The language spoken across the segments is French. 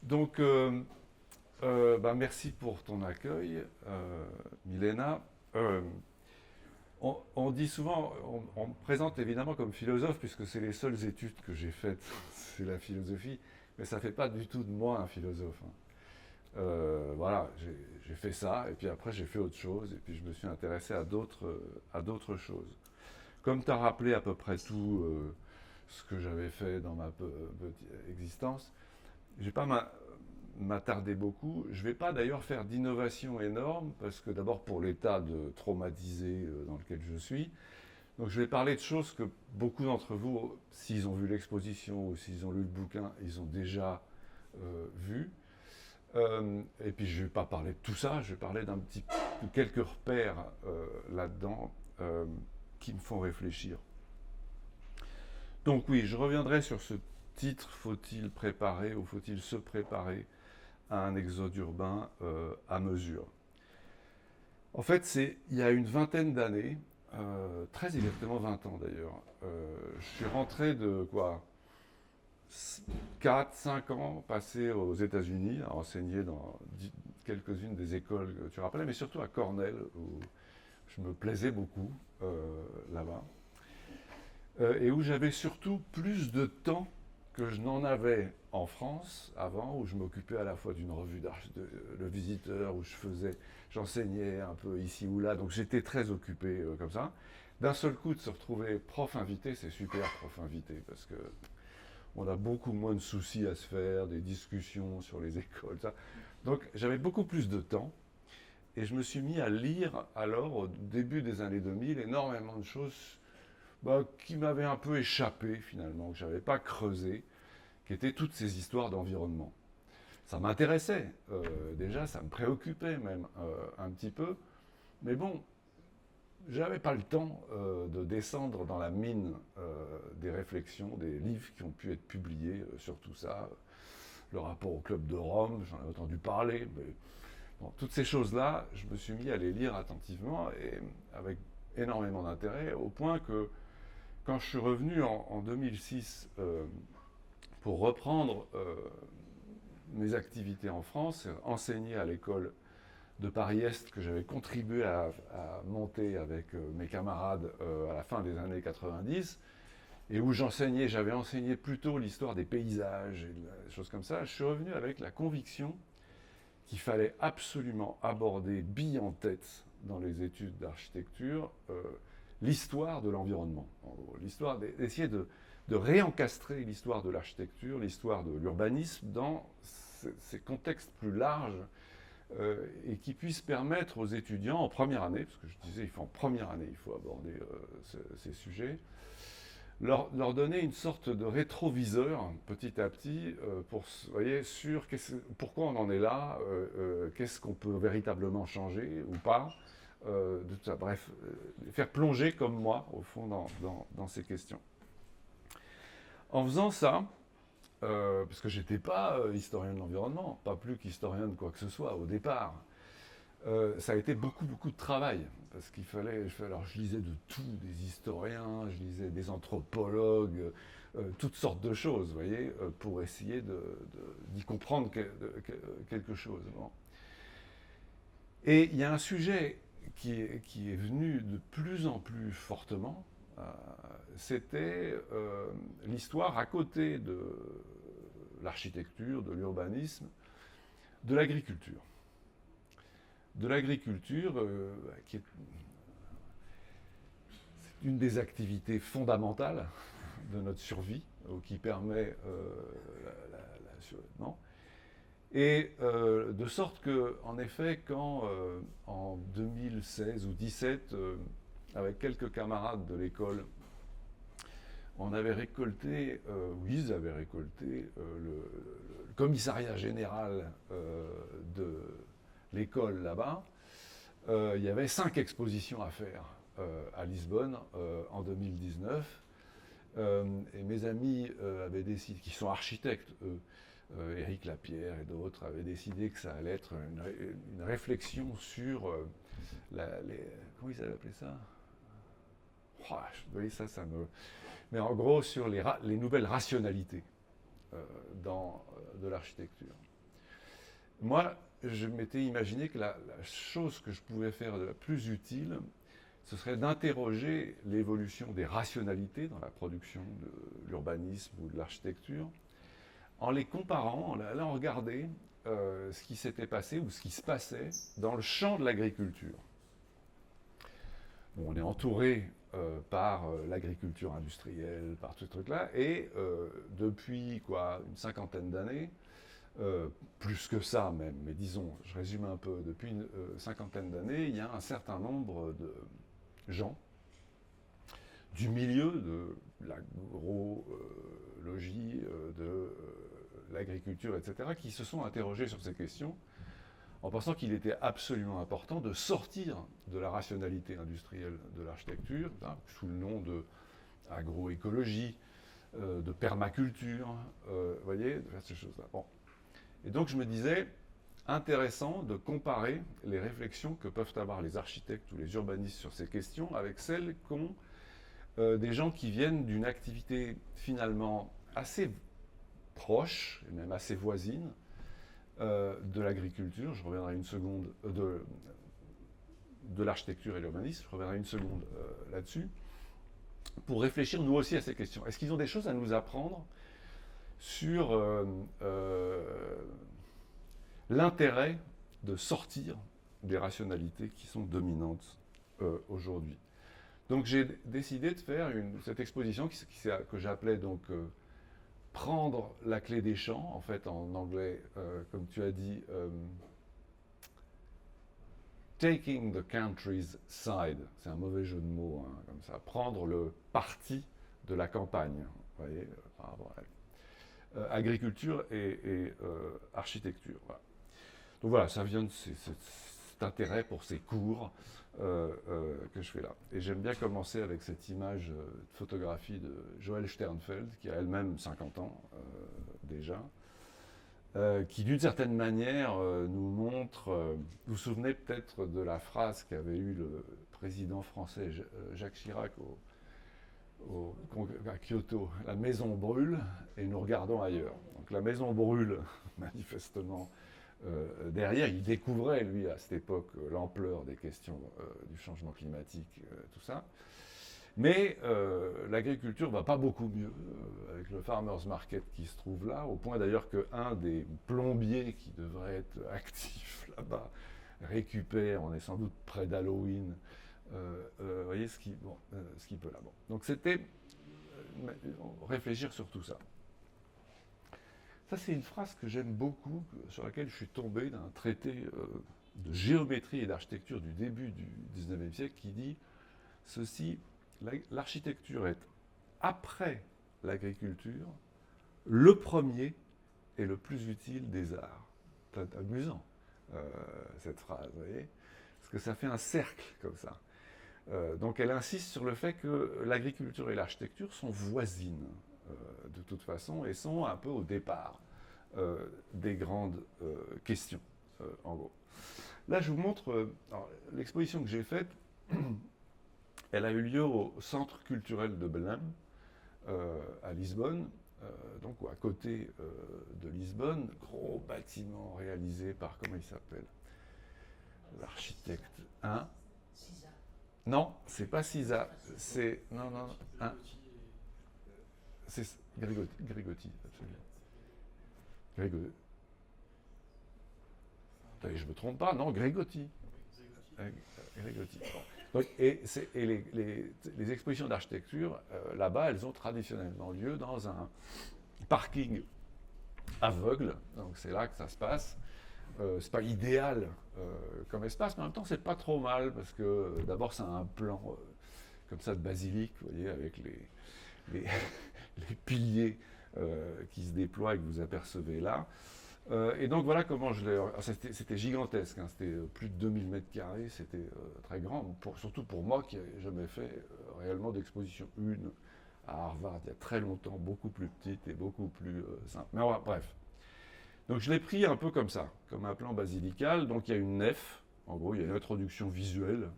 Donc, merci pour ton accueil, Milena. Euh, on dit souvent, on me présente évidemment comme philosophe, puisque c'est les seules études que j'ai faites, c'est la philosophie, mais ça ne fait pas du tout de moi un philosophe, hein. Voilà, j'ai fait ça, et puis après j'ai fait autre chose, et puis je me suis intéressé à d'autres choses. Comme tu as rappelé à peu près tout ce que j'avais fait dans ma petite existence, je ne vais pas m'attarder beaucoup. Je ne vais pas d'ailleurs faire d'innovation énorme, parce que d'abord pour l'état de traumatisé dans lequel je suis. Donc je vais parler de choses que beaucoup d'entre vous, s'ils ont vu l'exposition ou s'ils ont lu le bouquin, ils ont déjà vu. Et puis je ne vais pas parler de tout ça, je vais parler de quelques repères là-dedans qui me font réfléchir. Donc oui, je reviendrai sur ce titre, faut-il préparer ou faut-il se préparer à un exode urbain à mesure. En fait, c'est il y a une vingtaine d'années, très exactement 20 ans d'ailleurs, je suis rentré de quoi 4, 5 ans passés aux États-Unis à enseigner dans quelques-unes des écoles que tu rappelais, mais surtout à Cornell, où je me plaisais beaucoup là-bas, et où j'avais surtout plus de temps que je n'en avais en France avant, où je m'occupais à la fois d'une revue Le Visiteur, où j'enseignais un peu ici ou là, donc j'étais très occupé comme ça. D'un seul coup, de se retrouver prof invité, c'est super prof invité, parce que on a beaucoup moins de soucis à se faire, des discussions sur les écoles, ça. Donc j'avais beaucoup plus de temps, et je me suis mis à lire alors, au début des années 2000, énormément de choses qui m'avaient un peu échappé finalement, que je n'avais pas creusé, qui étaient toutes ces histoires d'environnement. Ça m'intéressait, déjà, ça me préoccupait même un petit peu, mais bon, j'avais pas le temps de descendre dans la mine des réflexions, des livres qui ont pu être publiés sur tout ça. Le rapport au Club de Rome, j'en ai entendu parler, mais bon, toutes ces choses-là, je me suis mis à les lire attentivement et avec énormément d'intérêt, au point que quand je suis revenu en 2006 pour reprendre mes activités en France, enseigner à l'école de Paris-Est que j'avais contribué à monter avec mes camarades à la fin des années 90, et où j'avais enseigné plutôt l'histoire des paysages et des choses comme ça, je suis revenu avec la conviction qu'il fallait absolument aborder bille en tête dans les études d'architecture l'histoire de l'environnement. L'histoire d'essayer de réencastrer l'histoire de l'architecture, l'histoire de l'urbanisme dans ces contextes plus larges et qui puissent permettre aux étudiants en première année, parce que je disais il faut en première année, il faut aborder ces sujets, leur donner une sorte de rétroviseur petit à petit pour, voyez, sur pourquoi on en est là, qu'est-ce qu'on peut véritablement changer ou pas, de tout ça. Bref, faire plonger comme moi, au fond, dans ces questions. En faisant ça, parce que j'étais pas historien de l'environnement, pas plus qu'historien de quoi que ce soit au départ, ça a été beaucoup, beaucoup de travail. Parce qu'il fallait. Alors, je lisais de tout, des historiens, je lisais des anthropologues, toutes sortes de choses, vous voyez, pour essayer d'y comprendre quelque chose. Bon. Et il y a un sujet qui est venu de plus en plus fortement, c'était l'histoire à côté de l'architecture, de l'urbanisme, de l'agriculture. De l'agriculture, qui est une des activités fondamentales de notre survie, qui permet non. Et de sorte que, en effet, quand en 2016 ou 2017, avec quelques camarades de l'école, on avait récolté, ou ils avaient récolté, le commissariat général de l'école là-bas, il y avait 5 expositions à faire à Lisbonne en 2019. Et mes amis avaient décidé, qui sont architectes, eux, Éric Lapierre et d'autres, avaient décidé que ça allait être une réflexion sur comment ils avaient appelé ça? Oh, vous voyez, ça me. Mais en gros, sur les nouvelles rationalités de l'architecture. moi, je m'étais imaginé que la chose que je pouvais faire de la plus utile, ce serait d'interroger l'évolution des rationalités dans la production de l'urbanisme ou de l'architecture, en les comparant, en allant regarder ce qui s'était passé ou ce qui se passait dans le champ de l'agriculture. Bon, on est entouré par l'agriculture industrielle, par tout ce truc-là, et depuis quoi, une cinquantaine d'années, plus que ça même, mais disons, je résume un peu, depuis une cinquantaine d'années, il y a un certain nombre de gens du milieu de l'agrologie, de l'agriculture, etc., qui se sont interrogés sur ces questions en pensant qu'il était absolument important de sortir de la rationalité industrielle de l'architecture, hein, sous le nom de agroécologie, de permaculture, vous voyez, de faire ces choses-là. Bon. Et donc je me disais, intéressant de comparer les réflexions que peuvent avoir les architectes ou les urbanistes sur ces questions avec celles qu'ont des gens qui viennent d'une activité finalement assez proche, et même assez voisine, de l'agriculture, je reviendrai une seconde, de l'architecture et l'urbanisme, je reviendrai une seconde là-dessus, pour réfléchir nous aussi à ces questions. Est-ce qu'ils ont des choses à nous apprendre sur l'intérêt de sortir des rationalités qui sont dominantes aujourd'hui? Donc j'ai décidé de faire cette exposition que j'appelais donc prendre la clé des champs, en fait en anglais, comme tu as dit, taking the country's side. C'est un mauvais jeu de mots, hein, comme ça. Prendre le parti de la campagne, vous voyez, par rapport à agriculture et architecture. Voilà. Donc voilà, ça vient de cet intérêt pour ces cours que je fais là. Et j'aime bien commencer avec cette image de photographie de Joël Sternfeld, qui a elle-même 50 ans déjà, qui d'une certaine manière nous montre, vous vous souvenez peut-être de la phrase qu'avait eue le président français Jacques Chirac à Kyoto, la maison brûle et nous regardons ailleurs. Donc la maison brûle, manifestement, derrière, il découvrait, lui, à cette époque, l'ampleur des questions du changement climatique, tout ça. Mais l'agriculture va pas beaucoup mieux avec le Farmers Market qui se trouve là, au point d'ailleurs qu'un des plombiers qui devrait être actif là-bas récupère, on est sans doute près d'Halloween, vous voyez ce qui peut là. Bon. Donc c'était réfléchir sur tout ça. Ça, c'est une phrase que j'aime beaucoup, sur laquelle je suis tombé d'un traité de géométrie et d'architecture du début du 19e siècle qui dit ceci: l'architecture est, après l'agriculture, le premier et le plus utile des arts. C'est amusant, cette phrase, vous voyez, parce que ça fait un cercle comme ça. Donc elle insiste sur le fait que l'agriculture et l'architecture sont voisines, de toute façon, et sont un peu au départ des grandes questions, en gros. Là, je vous montre l'exposition que j'ai faite. Elle a eu lieu au Centre culturel de Belém, à Lisbonne, donc à côté de Lisbonne. Gros bâtiment réalisé par, comment il s'appelle, l'architecte, hein? Non, c'est pas Cisa, c'est, non, hein? C'est Grégotti, absolument. Grégotti. Attendez, je me trompe pas, non, Grégotti. Grégotti. Bon. Donc, et les expositions d'architecture, là-bas, elles ont traditionnellement lieu dans un parking aveugle. Donc c'est là que ça se passe. C'est pas idéal comme espace, mais en même temps, c'est pas trop mal parce que d'abord, c'est un plan comme ça de basilique, vous voyez, avec les piliers qui se déploient et que vous apercevez là. Et donc voilà comment je l'ai. C'était gigantesque, hein, c'était plus de 2000 mètres carrés, c'était très grand, surtout pour moi qui n'avais jamais fait réellement d'exposition. Une à Harvard il y a très longtemps, beaucoup plus petite et beaucoup plus simple. Mais voilà, bref. Donc je l'ai pris un peu comme ça, comme un plan basilical. Donc il y a une nef, en gros il y a une introduction visuelle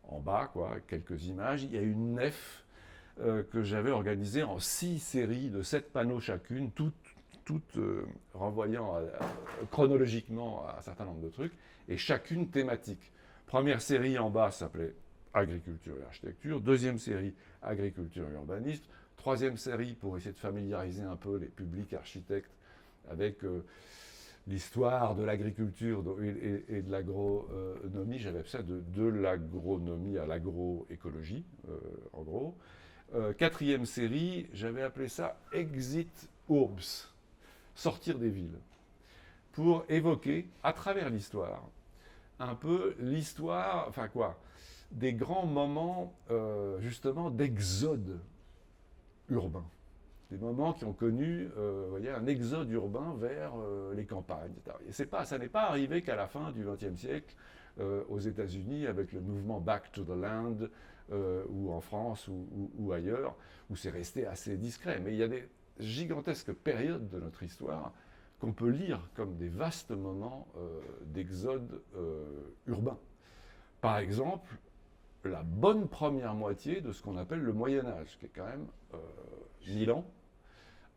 en bas, quoi, avec quelques images. Il y a une nef que j'avais organisée en 6 séries de 7 panneaux chacune, toutes toutes renvoyant chronologiquement à un certain nombre de trucs, et chacune thématique. Première série en bas s'appelait Agriculture et architecture, deuxième série Agriculture et urbanisme, troisième série pour essayer de familiariser un peu les publics architectes avec l'histoire de l'agriculture et de l'agronomie. J'avais fait ça de l'agronomie à l'agroécologie, en gros. Quatrième série, j'avais appelé ça Exit Urbs, sortir des villes, pour évoquer à travers l'histoire un peu l'histoire, enfin quoi, des grands moments justement d'exode urbain. Des moments qui ont connu voyez, un exode urbain vers les campagnes. Et ça n'est pas arrivé qu'à la fin du XXe siècle aux États-Unis avec le mouvement Back to the Land ou en France ou ailleurs, où c'est resté assez discret. Mais il y a des gigantesques périodes de notre histoire qu'on peut lire comme des vastes moments d'exode urbain. Par exemple, la bonne première moitié de ce qu'on appelle le Moyen Âge, qui est quand même 1000 ans,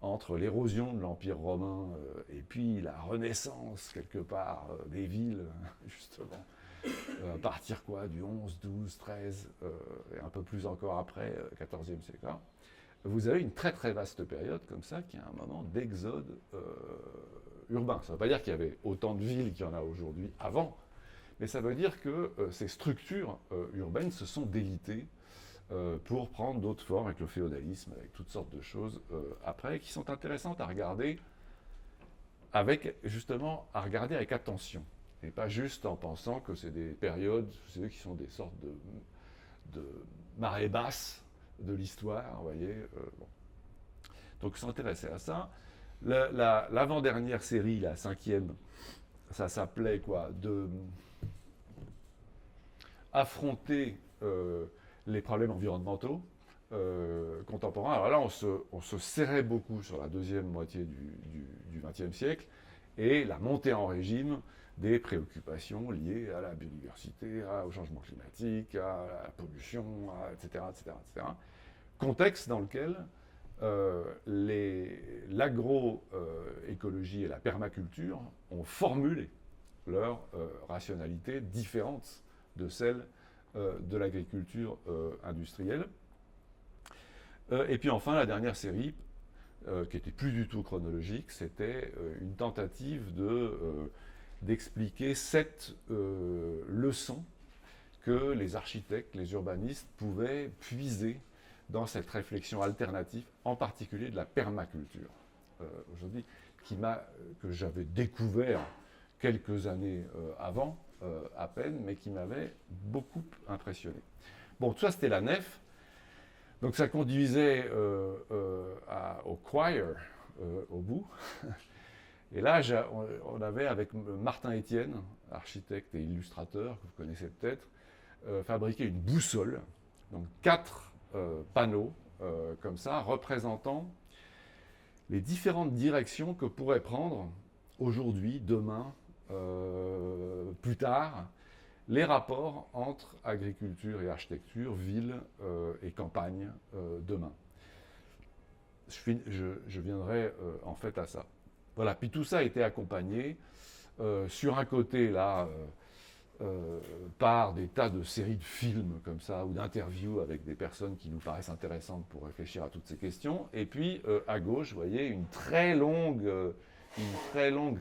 entre l'érosion de l'Empire romain et puis la renaissance, quelque part, des villes, justement, à partir quoi, du 11, 12, 13, et un peu plus encore après, 14e siècle. Vous avez une très très vaste période comme ça, qui est un moment d'exode urbain. Ça ne veut pas dire qu'il y avait autant de villes qu'il y en a aujourd'hui avant, mais ça veut dire que ces structures urbaines se sont délitées pour prendre d'autres formes avec le féodalisme, avec toutes sortes de choses après, qui sont intéressantes à regarder à regarder avec attention, et pas juste en pensant que c'est des périodes, vous savez, qui sont des sortes de marées basses de l'histoire, vous voyez. Bon. Donc, s'intéresser à ça. L'avant-dernière série, la cinquième, ça s'appelait quoi, affronter les problèmes environnementaux contemporains. Alors là, on se serrait beaucoup sur la deuxième moitié du XXe siècle et la montée en régime des préoccupations liées à la biodiversité, au changement climatique, à la pollution, etc., etc., etc. Contexte dans lequel l'agroécologie et la permaculture ont formulé leur rationalité différente de celle de l'agriculture industrielle. Et puis enfin, la dernière série, qui n'était plus du tout chronologique, c'était une tentative d'expliquer 7 leçons que les architectes, les urbanistes pouvaient puiser dans cette réflexion alternative, en particulier de la permaculture, aujourd'hui, que j'avais découvert quelques années avant, à peine, mais qui m'avait beaucoup impressionné. Bon, tout ça, c'était la nef. Donc, ça conduisait au choir, au bout. Et là, on avait, avec Martin Etienne, architecte et illustrateur, que vous connaissez peut-être, fabriqué une boussole, donc 4 panneaux, comme ça, représentant les différentes directions que pourrait prendre aujourd'hui, demain, plus tard, les rapports entre agriculture et architecture, ville et campagne demain. Je viendrai en fait à ça. Voilà, puis tout ça a été accompagné sur un côté là par des tas de séries de films comme ça ou d'interviews avec des personnes qui nous paraissent intéressantes pour réfléchir à toutes ces questions, et puis à gauche, vous voyez, une très longue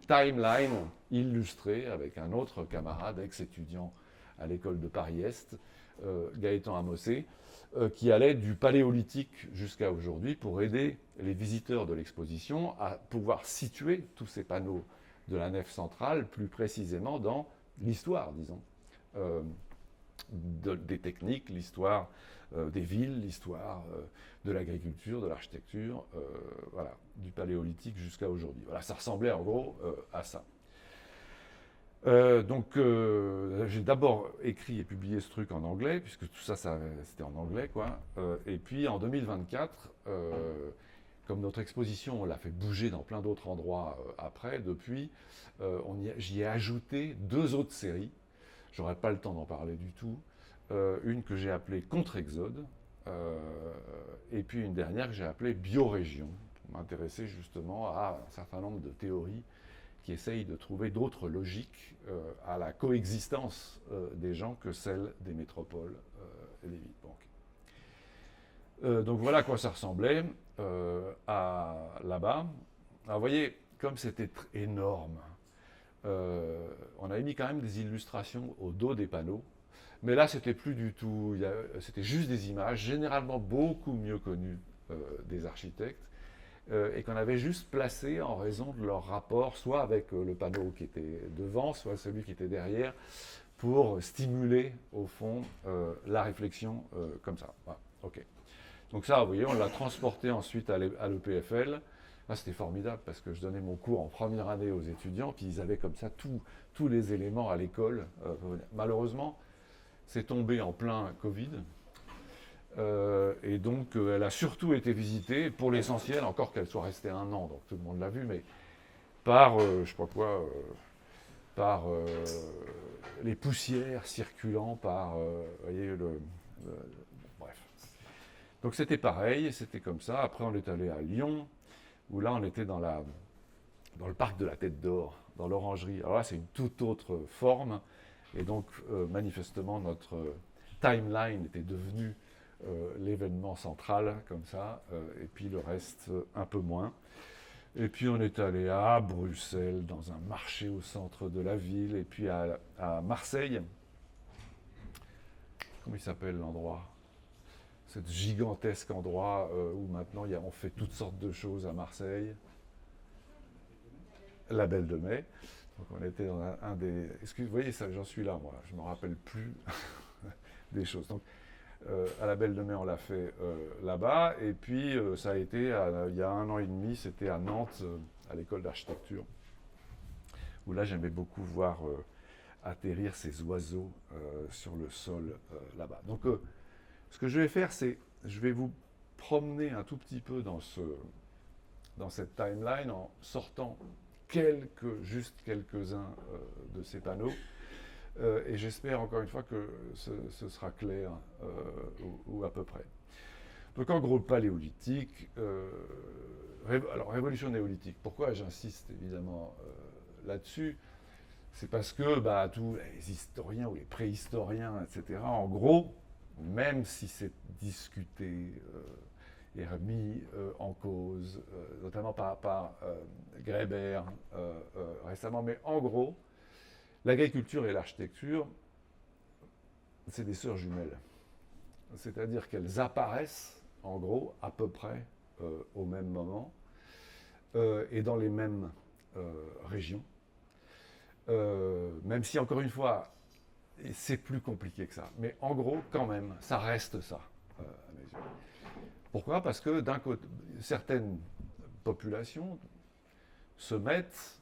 timeline illustrée avec un autre camarade, ex-étudiant à l'école de Paris-Est, Gaëtan Amossé, qui allait du Paléolithique jusqu'à aujourd'hui pour aider les visiteurs de l'exposition à pouvoir situer tous ces panneaux de la nef centrale plus précisément dans l'histoire, disons, des techniques, l'histoire des villes, l'histoire de l'agriculture, de l'architecture, voilà, du Paléolithique jusqu'à aujourd'hui. Voilà, ça ressemblait en gros à ça. Donc, j'ai d'abord écrit et publié ce truc en anglais, puisque tout ça, c'était en anglais, quoi. Et puis, en 2024, comme notre exposition, on l'a fait bouger dans plein d'autres endroits après, depuis, j'y ai ajouté 2 autres séries. J'aurais pas le temps d'en parler du tout. Une que j'ai appelée Contre-Exode, et puis une dernière que j'ai appelée Biorégion. m'intéresser justement à un certain nombre de théories qui essayent de trouver d'autres logiques à la coexistence des gens que celle des métropoles et des villes. Donc voilà à quoi ça ressemblait là-bas. Alors vous voyez, comme c'était énorme, on avait mis quand même des illustrations au dos des panneaux. Mais là, c'était plus du tout, c'était juste des images, généralement beaucoup mieux connues des architectes, et qu'on avait juste placées en raison de leur rapport, soit avec le panneau qui était devant, soit celui qui était derrière, pour stimuler, au fond, la réflexion comme ça. Voilà. OK. Donc ça, vous voyez, on l'a transporté ensuite à l'EPFL. Ah, c'était formidable parce que je donnais mon cours en première année aux étudiants, puis ils avaient comme ça tous les éléments à l'école. Malheureusement, c'est tombé en plein Covid. Et donc, elle a surtout été visitée, pour l'essentiel, encore qu'elle soit restée 1 an, donc tout le monde l'a vue, mais par, je sais pas quoi, par les poussières circulant, par, voyez, bref. Donc c'était pareil, c'était comme ça. Après, on est allé à Lyon, où là, on était dans le parc de la Tête d'Or, dans l'orangerie. Alors là, c'est une toute autre forme. Et donc, manifestement, notre timeline était devenue l'événement central, comme ça, et puis le reste, un peu moins. Et puis, on est allé à Bruxelles, dans un marché au centre de la ville, et puis à Marseille. Comment il s'appelle l'endroit ? Cet gigantesque endroit où maintenant on fait toutes sortes de choses à Marseille. La Belle de Mai. Donc on était dans un des... Vous voyez, j'en suis là, moi. Je ne me rappelle plus des choses. Donc, à la Belle de Mai, on l'a fait là-bas. Et puis, ça a été, il y a 1 an et demi, c'était à Nantes, à l'école d'architecture, où là, j'aimais beaucoup voir atterrir ces oiseaux sur le sol là-bas. Donc, ce que je vais faire, c'est, je vais vous promener un tout petit peu dans cette timeline en sortant juste quelques-uns de ces panneaux. Et j'espère encore une fois que ce sera clair ou à peu près. Donc en gros, le paléolithique, alors révolution néolithique, pourquoi j'insiste évidemment là-dessus? C'est parce que tous les historiens ou les préhistoriens, etc., en gros, même si c'est discuté et remis en cause, notamment par Greber récemment, mais en gros, l'agriculture et l'architecture, c'est des sœurs jumelles. C'est-à-dire qu'elles apparaissent, en gros, à peu près au même moment et dans les mêmes régions. Même si, encore une fois, c'est plus compliqué que ça. Mais en gros, quand même, ça reste ça, à mes yeux. Pourquoi ? Parce que d'un côté, certaines populations se mettent,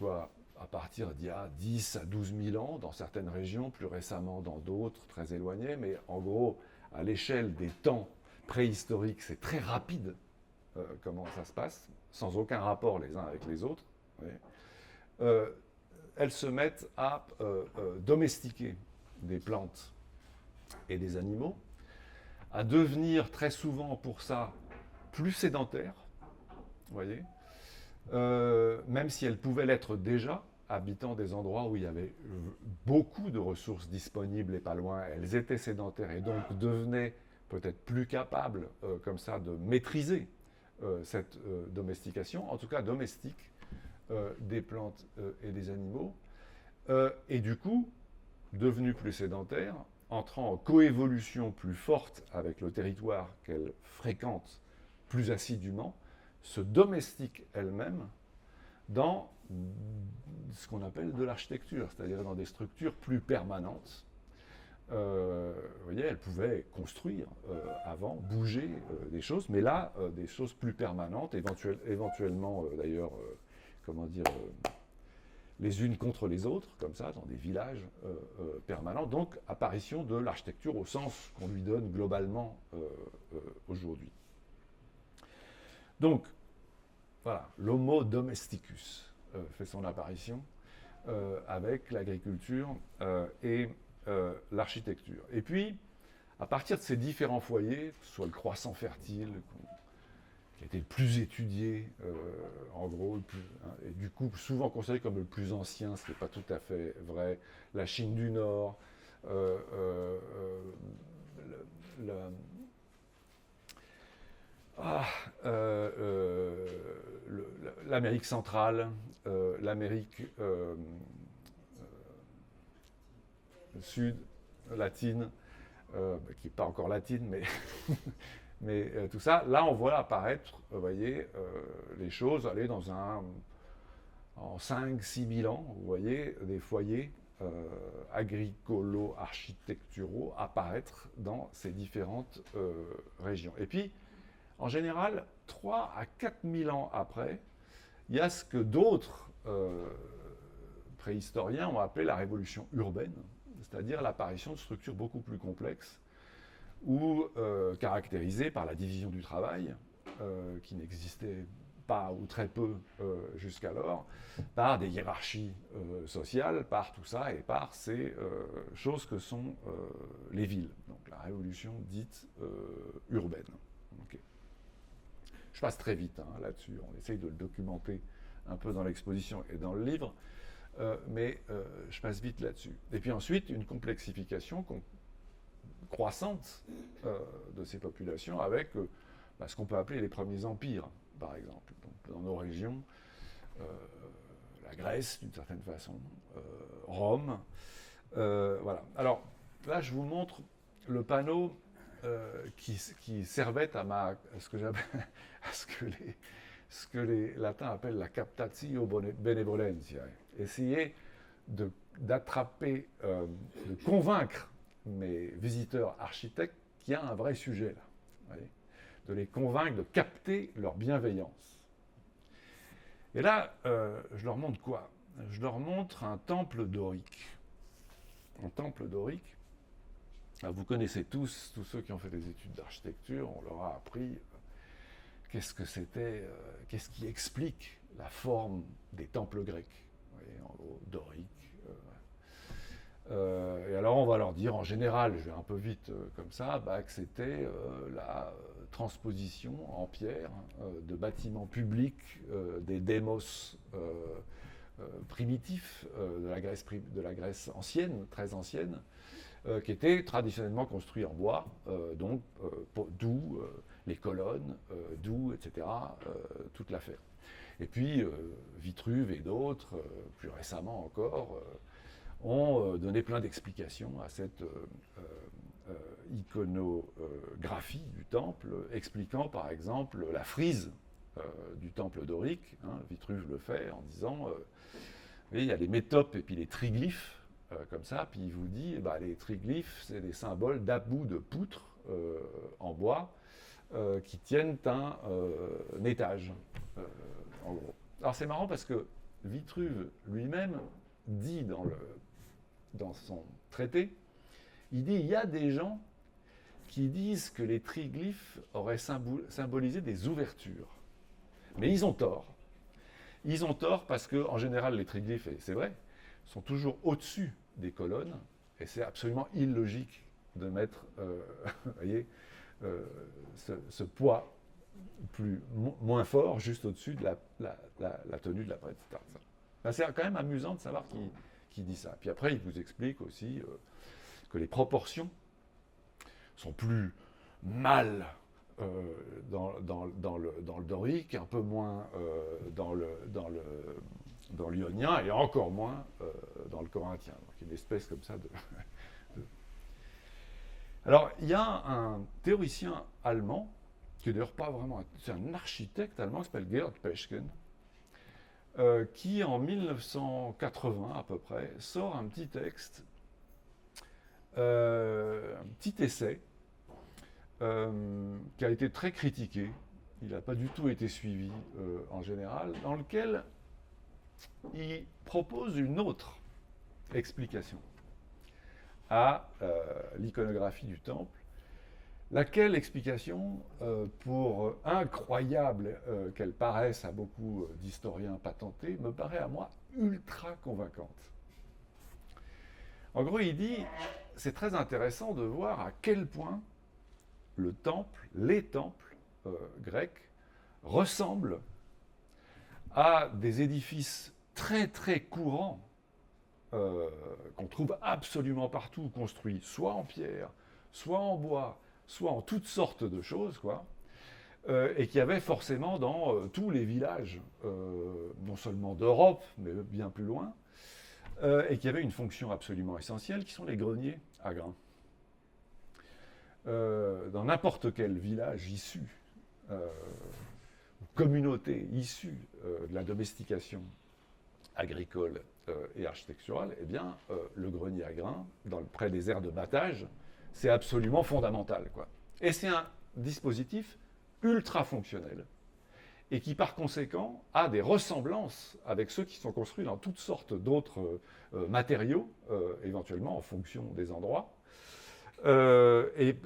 à partir d'il y a 10 à 12 000 ans, dans certaines régions, plus récemment dans d'autres, très éloignées, mais en gros, à l'échelle des temps préhistoriques, c'est très rapide comment ça se passe, sans aucun rapport les uns avec les autres. Elles se mettent à domestiquer des plantes et des animaux, à devenir très souvent pour ça plus sédentaires, vous voyez, même si elles pouvaient l'être déjà, habitant des endroits où il y avait beaucoup de ressources disponibles et pas loin, elles étaient sédentaires et donc devenaient peut-être plus capables, comme ça, de maîtriser cette domestication, en tout cas domestique, des plantes et des animaux, et du coup, devenues plus sédentaires, entrant en coévolution plus forte avec le territoire qu'elles fréquentent plus assidûment, se domestiquent elles-mêmes dans ce qu'on appelle de l'architecture, c'est-à-dire dans des structures plus permanentes. Vous voyez, elles pouvaient construire avant, bouger des choses, mais là, des choses plus permanentes, éventuellement d'ailleurs, les unes contre les autres, comme ça, dans des villages permanents. Donc, apparition de l'architecture au sens qu'on lui donne globalement aujourd'hui. Donc, voilà, l'homo domesticus fait son apparition avec l'agriculture et l'architecture. Et puis, à partir de ces différents foyers, que ce soit le croissant fertile, qui a été le plus étudié, en gros, et du coup souvent considéré comme le plus ancien, ce qui n'est pas tout à fait vrai. La Chine du Nord, le, le- ah, l'Amérique centrale, l'Amérique sud, latine, qui n'est pas encore latine, mais, mais tout ça, là on voit apparaître, vous voyez, les choses aller en 5-6 000 ans, vous voyez, des foyers agricolo-architecturaux apparaître dans ces différentes régions. Et puis, en général, 3 à 4 000 ans après, il y a ce que d'autres préhistoriens ont appelé la révolution urbaine, c'est-à-dire l'apparition de structures beaucoup plus complexes ou caractérisées par la division du travail, qui n'existait pas ou très peu jusqu'alors, par des hiérarchies sociales, par tout ça et par ces choses que sont les villes. Donc la révolution dite urbaine. Okay. Je passe très vite là-dessus, on essaye de le documenter un peu dans l'exposition et dans le livre, mais je passe vite là-dessus. Et puis ensuite, une complexification croissante de ces populations avec ce qu'on peut appeler les premiers empires, par exemple. Donc, dans nos régions, la Grèce, d'une certaine façon, Rome. Voilà. Alors, là, je vous montre le panneau qui servait à ce que les latins appellent la captatio benevolentiae. Essayer d'attraper, de convaincre mes visiteurs architectes qu'il y a un vrai sujet là. Voyez, de les convaincre, de capter leur bienveillance. Et là, je leur montre quoi? Je leur montre un temple dorique. Un temple dorique. Alors, vous connaissez tous ceux qui ont fait des études d'architecture, on leur a appris qu'est-ce que c'était, qu'est-ce qui explique la forme des temples grecs. Vous voyez, en gros, dorique. Et alors on va leur dire, en général, je vais un peu vite comme ça, que c'était la transposition en pierre de bâtiments publics des démos primitifs de la Grèce ancienne, très ancienne, qui étaient traditionnellement construits en bois, donc d'où les colonnes, d'où, etc., toute l'affaire. Et puis Vitruve et d'autres, plus récemment encore, ont donné plein d'explications à cette iconographie du temple, expliquant par exemple la frise du temple dorique. Vitruve le fait en disant il y a les métopes et puis les triglyphes, comme ça, puis il vous dit les triglyphes, c'est des symboles d'abous de poutres en bois qui tiennent un étage, en gros. Alors c'est marrant parce que Vitruve lui-même dit dans son traité, il dit il y a des gens qui disent que les triglyphes auraient symbolisé des ouvertures. Mais ils ont tort. Ils ont tort parce qu'en général, les triglyphes, et c'est vrai, sont toujours au-dessus des colonnes, et c'est absolument illogique de mettre voyez, ce poids moins fort juste au-dessus de la tenue de la prêtre. C'est quand même amusant de savoir qui dit ça. Puis après, il vous explique aussi que les proportions sont plus mâles dans le dorique, un peu moins dans l'ionien et encore moins dans le corinthien. Donc une espèce comme ça de... Alors, il y a un théoricien allemand, qui n'est d'ailleurs pas vraiment... C'est un architecte allemand qui s'appelle Georg Peschken, qui en 1980 à peu près sort un petit texte, un petit essai qui a été très critiqué, il n'a pas du tout été suivi en général, dans lequel il propose une autre explication à l'iconographie du temple, laquelle explication, pour incroyable qu'elle paraisse à beaucoup d'historiens patentés, me paraît à moi ultra convaincante. En gros, il dit, c'est très intéressant de voir à quel point le temple, les temples grecs, ressemble à des édifices très très courants qu'on trouve absolument partout, construits soit en pierre, soit en bois, soit en toutes sortes de choses, quoi, et qui avait forcément dans tous les villages, non seulement d'Europe, mais bien plus loin, et qui avait une fonction absolument essentielle, qui sont les greniers à grains. Dans n'importe quel village issu, communauté issue de la domestication agricole et architecturale, eh bien, le grenier à grains, près des aires de battage, c'est absolument fondamental, quoi. Et c'est un dispositif ultra fonctionnel et qui, par conséquent, a des ressemblances avec ceux qui sont construits dans toutes sortes d'autres matériaux, éventuellement en fonction des endroits. Et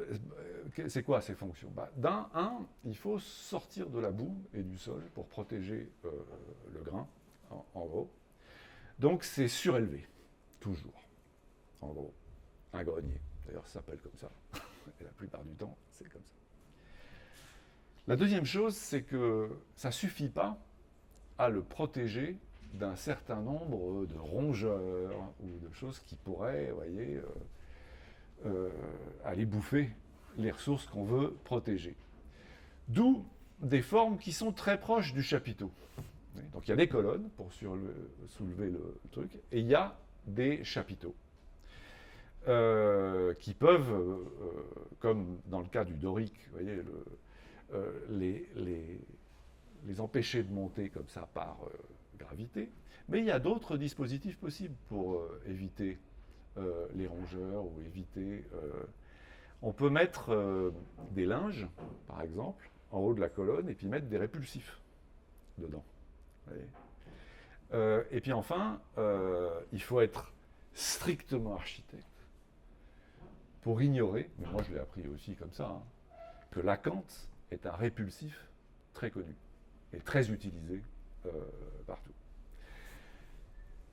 c'est quoi ces fonctions? Il faut sortir de la boue et du sol pour protéger le grain, en gros. Donc c'est surélevé, toujours, en gros. Un grenier, d'ailleurs ça s'appelle comme ça, et la plupart du temps c'est comme ça. La deuxième chose, c'est que ça ne suffit pas à le protéger d'un certain nombre de rongeurs ou de choses qui pourraient, vous voyez, aller bouffer les ressources qu'on veut protéger. D'où des formes qui sont très proches du chapiteau. Donc il y a des colonnes pour soulever le truc, et il y a des chapiteaux qui peuvent, comme dans le cas du dorique, vous voyez, les empêcher de monter comme ça par gravité. Mais il y a d'autres dispositifs possibles pour éviter les rongeurs ou éviter... on peut mettre des linges, par exemple, en haut de la colonne, et puis mettre des répulsifs dedans. Et puis enfin, il faut être strictement architecte pour ignorer, mais moi je l'ai appris aussi comme ça, hein, que l'acanthe est un répulsif très connu et très utilisé partout.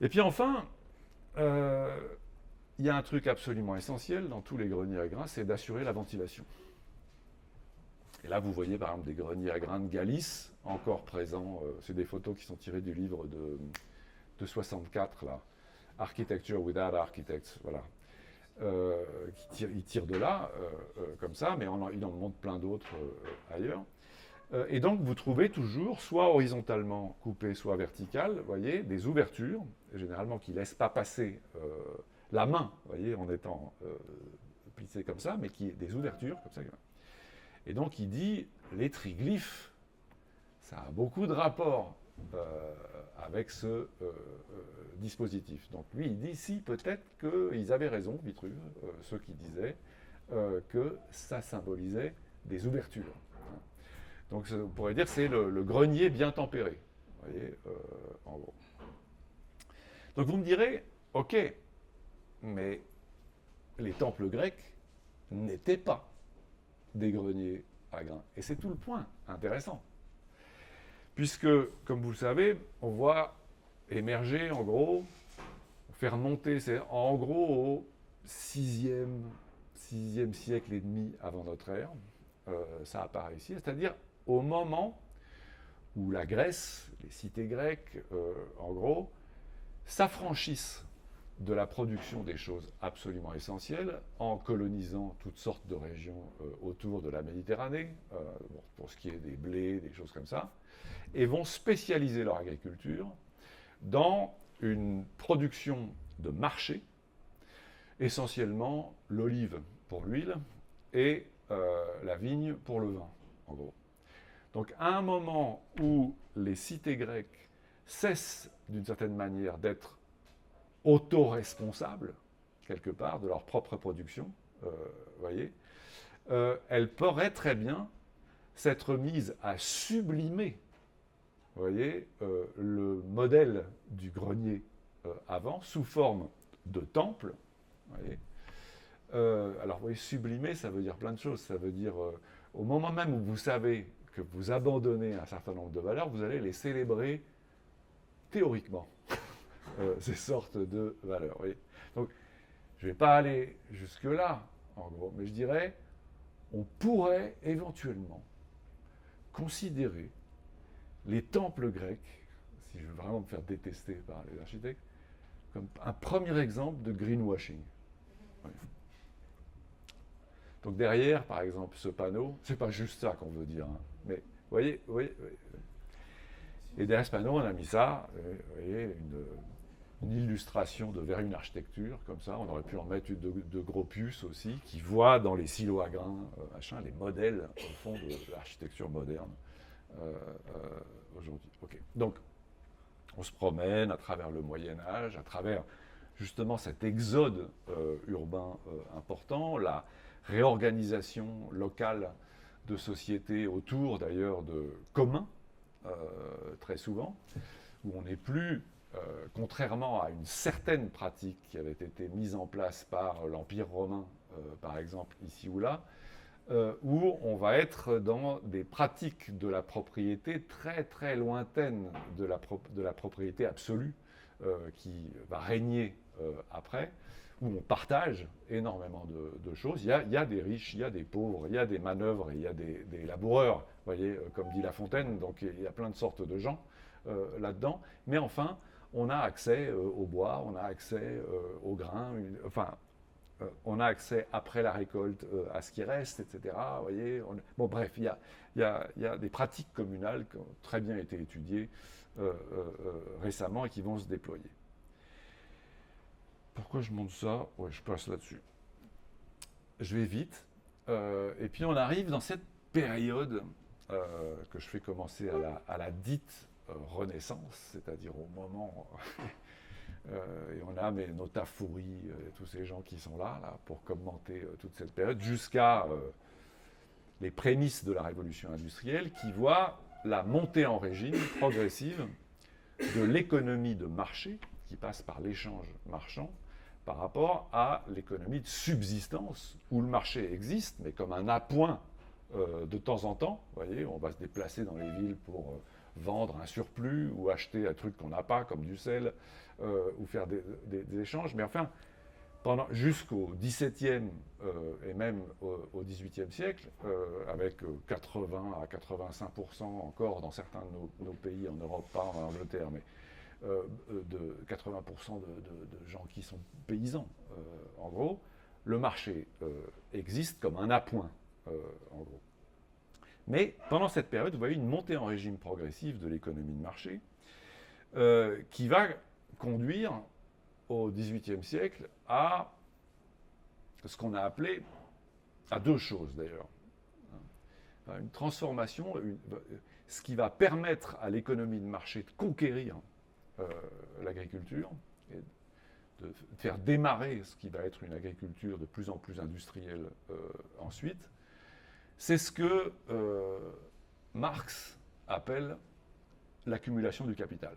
Et puis enfin, il y a un truc absolument essentiel dans tous les greniers à grains, c'est d'assurer la ventilation. Et là, vous voyez par exemple des greniers à grains de Galice, encore présents. C'est des photos qui sont tirées du livre de 64, là, Architecture Without Architects, voilà. Il tire de là, comme ça, mais il en montre plein d'autres ailleurs. Et donc, vous trouvez toujours, soit horizontalement coupé, soit vertical, vous voyez, des ouvertures, généralement qui ne laissent pas passer la main, vous voyez, en étant plissé comme ça, mais qui des ouvertures, comme ça. Et donc, il dit, les triglyphes, ça a beaucoup de rapport avec ce dispositif. Donc, lui, il dit, si, peut-être qu'ils avaient raison, Vitruve, ceux qui disaient que ça symbolisait des ouvertures. Donc, on pourrait dire que c'est le grenier bien tempéré, vous voyez, en gros. Donc, vous me direz, ok, mais les temples grecs n'étaient pas des greniers à grains. Et c'est tout le point intéressant. Puisque, comme vous le savez, on voit émerger, en gros, faire monter, c'est en gros au 6e siècle et demi avant notre ère, ça apparaît ici, c'est-à-dire au moment où la Grèce, les cités grecques, en gros, s'affranchissent de la production des choses absolument essentielles en colonisant toutes sortes de régions autour de la Méditerranée, pour ce qui est des blés, des choses comme ça, et vont spécialiser leur agriculture dans une production de marché, essentiellement l'olive pour l'huile et la vigne pour le vin, en gros. Donc à un moment où les cités grecques cessent d'une certaine manière d'être autoresponsables, quelque part, de leur propre production, voyez, elles pourraient très bien s'être mises à sublimer, vous voyez, le modèle du grenier avant, sous forme de temple, vous voyez. Alors, vous voyez, sublimer, ça veut dire plein de choses. Ça veut dire, au moment même où vous savez que vous abandonnez un certain nombre de valeurs, vous allez les célébrer théoriquement, ces sortes de valeurs. Vous voyez. Donc, je ne vais pas aller jusque-là, en gros, mais je dirais, on pourrait éventuellement considérer les temples grecs, si je veux vraiment me faire détester par les architectes, comme un premier exemple de greenwashing. Ouais. Donc derrière, par exemple, ce panneau, c'est pas juste ça qu'on veut dire, hein, mais vous voyez, et derrière ce panneau, on a mis ça, vous voyez, une illustration vers une architecture, comme ça. On aurait pu en mettre de gros puces aussi, qui voient dans les silos à grains, machin, les modèles, au fond, de l'architecture moderne aujourd'hui. Okay. Donc, on se promène à travers le Moyen-Âge, à travers justement cet exode urbain important, la réorganisation locale de sociétés autour d'ailleurs de communs, très souvent, où on n'est plus, contrairement à une certaine pratique qui avait été mise en place par l'Empire romain, par exemple, ici ou là, où on va être dans des pratiques de la propriété très très lointaines de la propriété absolue qui va régner après, où on partage énormément de choses. Il y a des riches, il y a des pauvres, il y a des manœuvres, il y a des laboureurs, vous voyez, comme dit La Fontaine, donc il y a plein de sortes de gens là-dedans. Mais enfin, on a accès au bois, on a accès au grain, enfin, on a accès après la récolte à ce qui reste, etc. Vous voyez, bon, bref, il y a des pratiques communales qui ont très bien été étudiées récemment et qui vont se déployer. Pourquoi je montre ça? Ouais, je passe là-dessus. Je vais vite. Et puis on arrive dans cette période que je fais commencer à la dite Renaissance, c'est-à-dire au moment... et on a nos Tafouri, tous ces gens qui sont là pour commenter toute cette période, jusqu'à les prémices de la révolution industrielle, qui voit la montée en régime progressive de l'économie de marché, qui passe par l'échange marchand, par rapport à l'économie de subsistance, où le marché existe, mais comme un appoint de temps en temps. Vous voyez, on va se déplacer dans les villes pour vendre un surplus ou acheter un truc qu'on n'a pas, comme du sel, ou faire des échanges. Mais enfin, jusqu'au XVIIe et même au XVIIIe siècle, avec 80 à 85% encore dans certains de nos pays en Europe, pas en Angleterre, mais de 80% de gens qui sont paysans, en gros, le marché existe comme un appoint, en gros. Mais pendant cette période, vous voyez une montée en régime progressive de l'économie de marché qui va conduire au XVIIIe siècle à ce qu'on a appelé, à deux choses d'ailleurs. Une transformation, ce qui va permettre à l'économie de marché de conquérir l'agriculture et de faire démarrer ce qui va être une agriculture de plus en plus industrielle ensuite. C'est ce que Marx appelle l'accumulation du capital.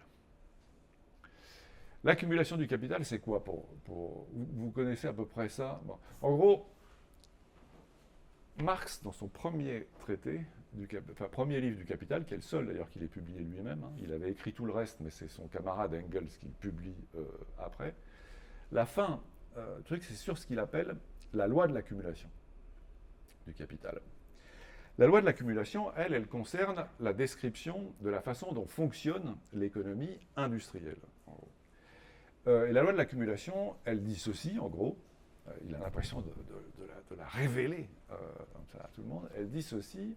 L'accumulation du capital, c'est quoi vous connaissez à peu près ça? Bon. En gros, Marx, dans son premier traité, premier livre du Capital, qui est le seul d'ailleurs qu'il ait publié lui-même, hein, il avait écrit tout le reste, mais c'est son camarade Engels qui le publie après. La fin, le truc, c'est sur ce qu'il appelle la loi de l'accumulation du capital. La loi de l'accumulation, elle concerne la description de la façon dont fonctionne l'économie industrielle. En gros. Et la loi de l'accumulation, elle dit ceci, en gros, il a l'impression de la révéler comme ça à tout le monde, elle dit ceci,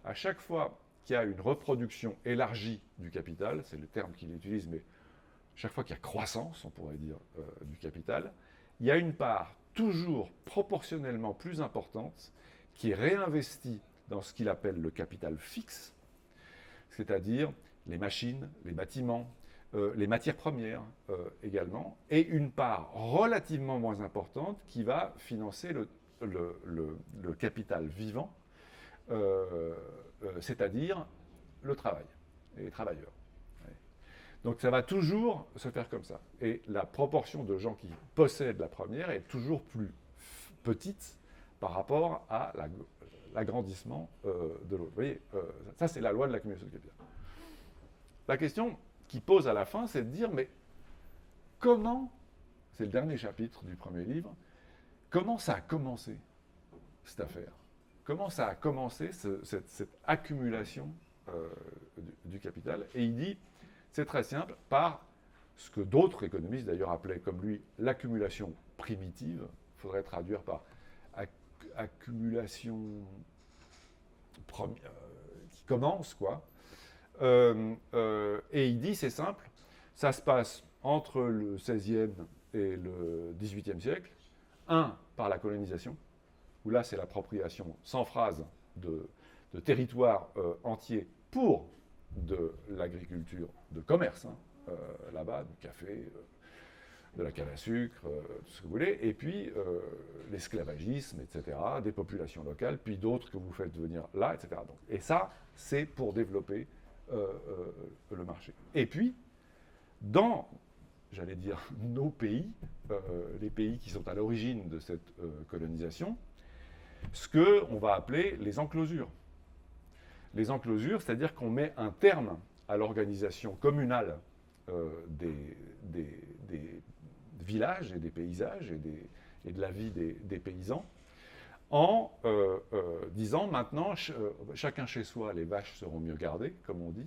à chaque fois qu'il y a une reproduction élargie du capital, c'est le terme qu'il utilise, mais chaque fois qu'il y a croissance, on pourrait dire, du capital, il y a une part toujours proportionnellement plus importante qui est réinvestie dans ce qu'il appelle le capital fixe, c'est-à-dire les machines, les bâtiments, les matières premières également, et une part relativement moins importante qui va financer le capital vivant, c'est-à-dire le travail et les travailleurs. Donc ça va toujours se faire comme ça. Et la proportion de gens qui possèdent la première est toujours plus petite par rapport à l'agrandissement de l'autre. Vous voyez, ça c'est la loi de l'accumulation du capital. La question qui pose à la fin, c'est de dire, mais comment, c'est le dernier chapitre du premier livre, comment ça a commencé, cette affaire? Comment ça a commencé, cette accumulation du capital. Et il dit, c'est très simple, par ce que d'autres économistes d'ailleurs appelaient comme lui l'accumulation primitive, il faudrait traduire par accumulation qui commence, quoi. Et il dit, c'est simple, ça se passe entre le XVIe et le XVIIIe siècle, par la colonisation, où là c'est l'appropriation sans phrase de territoires entiers pour de l'agriculture de commerce, là-bas, du café, de la canne à sucre, tout ce que vous voulez, et puis l'esclavagisme, etc., des populations locales, puis d'autres que vous faites venir là, etc. Donc, et ça, c'est pour développer le marché. Et puis, dans, j'allais dire, nos pays, les pays qui sont à l'origine de cette colonisation, ce qu'on va appeler les enclosures. Les enclosures, c'est-à-dire qu'on met un terme à l'organisation communale des villages et des paysages et de la vie des paysans, en disant maintenant, chacun chez soi, les vaches seront mieux gardées, comme on dit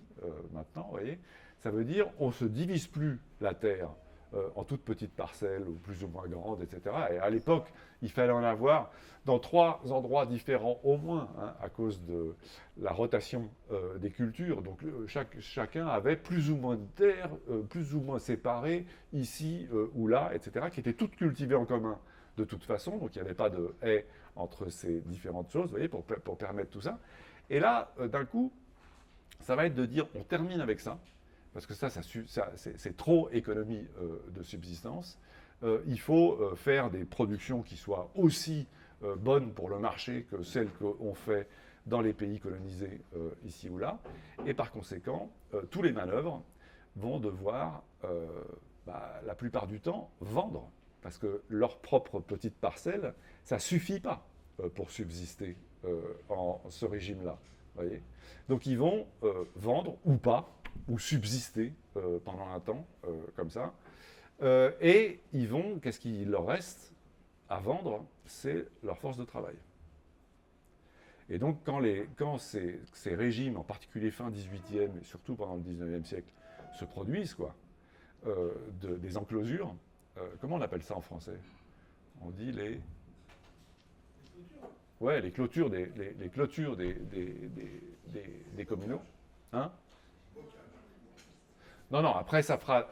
maintenant, vous voyez. Ça veut dire on ne se divise plus la terre en toutes petites parcelles, ou plus ou moins grandes, etc. Et à l'époque, il fallait en avoir dans 3 endroits différents au moins, à cause de la rotation des cultures. Donc chacun avait plus ou moins de terre, plus ou moins séparées, ici ou là, etc., qui étaient toutes cultivées en commun de toute façon. Donc il n'y avait pas de haie entre ces différentes choses, vous voyez, pour permettre tout ça. Et là, d'un coup, ça va être de dire, on termine avec ça, parce que ça c'est trop économie de subsistance. Il faut faire des productions qui soient aussi bonnes pour le marché que celles qu'on fait dans les pays colonisés ici ou là. Et par conséquent, tous les manœuvres vont devoir, la plupart du temps, vendre. Parce que leur propre petite parcelle, ça ne suffit pas pour subsister en ce régime-là. Voyez. Donc ils vont vendre ou pas, ou subsister pendant un temps, comme ça. Et ils vont, qu'est-ce qu'il leur reste à vendre? C'est leur force de travail. Et donc quand ces régimes, en particulier fin 18e et surtout pendant le 19e siècle, se produisent, quoi, des enclosures, comment on appelle ça en français? On dit les... Ouais, les clôtures des communaux. Hein? Non, après ça fera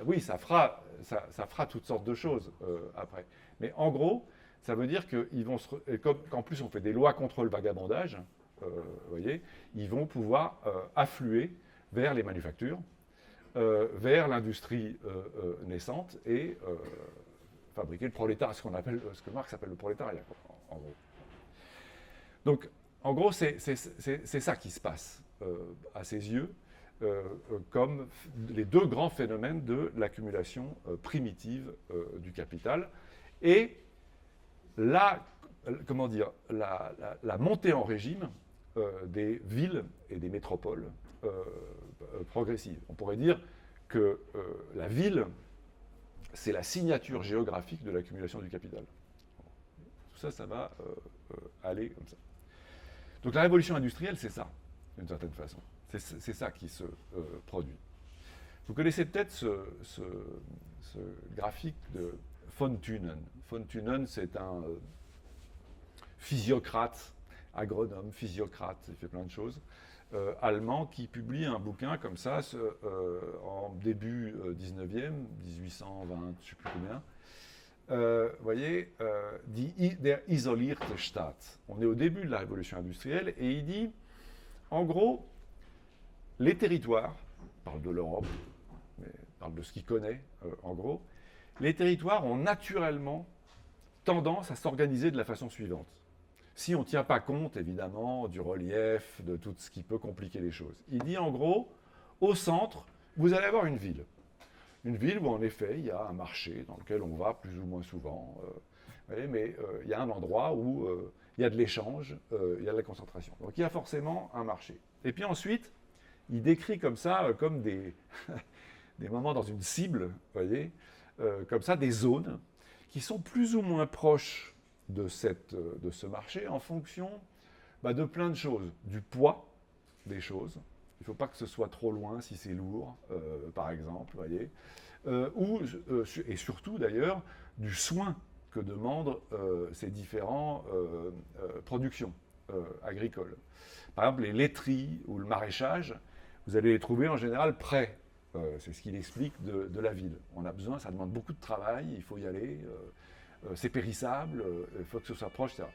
toutes sortes de choses après. Mais en gros, ça veut dire qu'ils vont qu'en plus on fait des lois contre le vagabondage, vous voyez, ils vont pouvoir affluer vers les manufactures, vers l'industrie naissante et fabriquer le prolétariat, ce que Marx appelle le prolétariat, en gros. Donc, en gros, c'est ça qui se passe à ses yeux. Comme les 2 grands phénomènes de l'accumulation primitive du capital et la montée en régime des villes et des métropoles progressives. On pourrait dire que la ville, c'est la signature géographique de l'accumulation du capital. Tout ça, ça va aller comme ça. Donc la révolution industrielle, c'est ça, d'une certaine façon. C'est ça qui se produit. Vous connaissez peut-être ce graphique de von Thunen. Von Thunen, c'est un physiocrate, agronome, physiocrate, il fait plein de choses, allemand, qui publie un bouquin comme ça, en début 19e, 1820, je ne sais plus combien. Vous voyez, der isolierte Staat. On est au début de la révolution industrielle, et il dit, en gros, les territoires, il parle de l'Europe, mais il parle de ce qu'il connaît, en gros, les territoires ont naturellement tendance à s'organiser de la façon suivante. Si on ne tient pas compte, évidemment, du relief, de tout ce qui peut compliquer les choses. Il dit, en gros, au centre, vous allez avoir une ville. Une ville où, en effet, il y a un marché dans lequel on va plus ou moins souvent. Mais il y a un endroit où il y a de l'échange, il y a de la concentration. Donc il y a forcément un marché. Et puis ensuite, il décrit comme ça, comme des moments dans une cible, vous voyez, comme ça, des zones qui sont plus ou moins proches de ce marché en fonction de plein de choses. Du poids des choses, Il ne faut pas que ce soit trop loin si c'est lourd, par exemple, voyez. Et surtout d'ailleurs, du soin que demandent ces différentes productions agricoles. Par exemple, les laiteries ou le maraîchage, vous allez les trouver en général près. C'est ce qu'il explique de la ville. On a besoin, ça demande beaucoup de travail, il faut y aller, c'est périssable, il faut que ce soit proche, etc.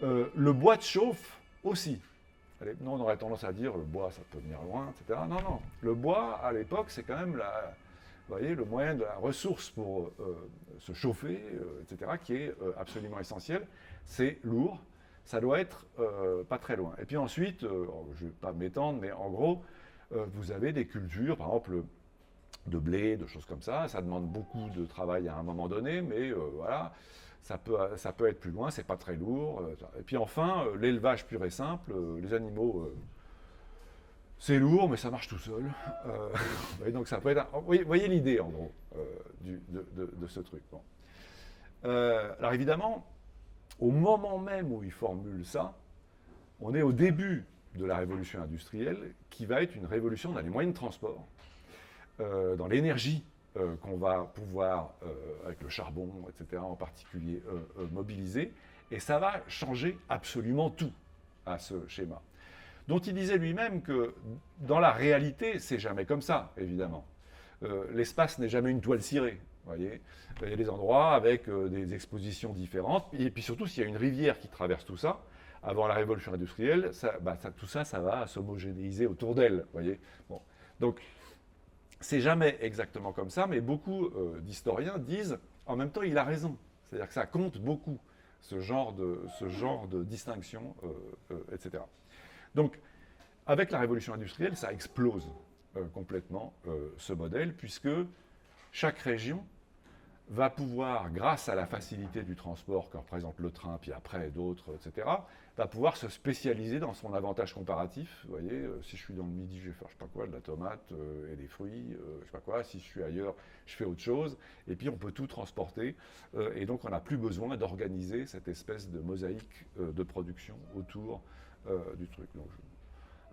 Le bois de chauffe aussi. Allez, nous, on aurait tendance à dire le bois, ça peut venir loin, etc. Non, non. Le bois, à l'époque, c'est quand même vous voyez, le moyen de la ressource pour se chauffer, etc., qui est absolument essentiel. C'est lourd, ça doit être pas très loin. Et puis ensuite, je ne vais pas m'étendre, mais en gros, vous avez des cultures, par exemple, de blé, de choses comme ça. Ça demande beaucoup de travail à un moment donné, mais voilà, ça peut être plus loin, c'est pas très lourd. Et puis enfin, l'élevage pur et simple, les animaux, c'est lourd, mais ça marche tout seul. Et donc ça peut être... Vous voyez l'idée, en gros, de ce truc. Bon. Alors évidemment, au moment même où il formule ça, on est au début de la révolution industrielle, qui va être une révolution dans les moyens de transport, dans l'énergie qu'on va pouvoir, avec le charbon, etc., en particulier, mobiliser. Et ça va changer absolument tout à ce schéma. Dont il disait lui-même que dans la réalité, c'est jamais comme ça, évidemment. L'espace n'est jamais une toile cirée. Voyez, il y a des endroits avec des expositions différentes. Et puis surtout, s'il y a une rivière qui traverse tout ça, avant la révolution industrielle, tout ça, ça va s'homogénéiser autour d'elle. Voyez, bon. Donc, c'est jamais exactement comme ça, mais beaucoup d'historiens disent, en même temps, il a raison. C'est-à-dire que ça compte beaucoup, ce genre de distinction, etc. Donc, avec la révolution industrielle, ça explose complètement ce modèle, puisque chaque région va pouvoir, grâce à la facilité du transport que représente le train, puis après d'autres, etc., va pouvoir se spécialiser dans son avantage comparatif. Vous voyez, si je suis dans le Midi, je vais faire, je sais pas quoi, de la tomate et des fruits, je sais pas quoi. Si je suis ailleurs, je fais autre chose. Et puis, on peut tout transporter. Et donc, on n'a plus besoin d'organiser cette espèce de mosaïque de production autour du truc. Donc,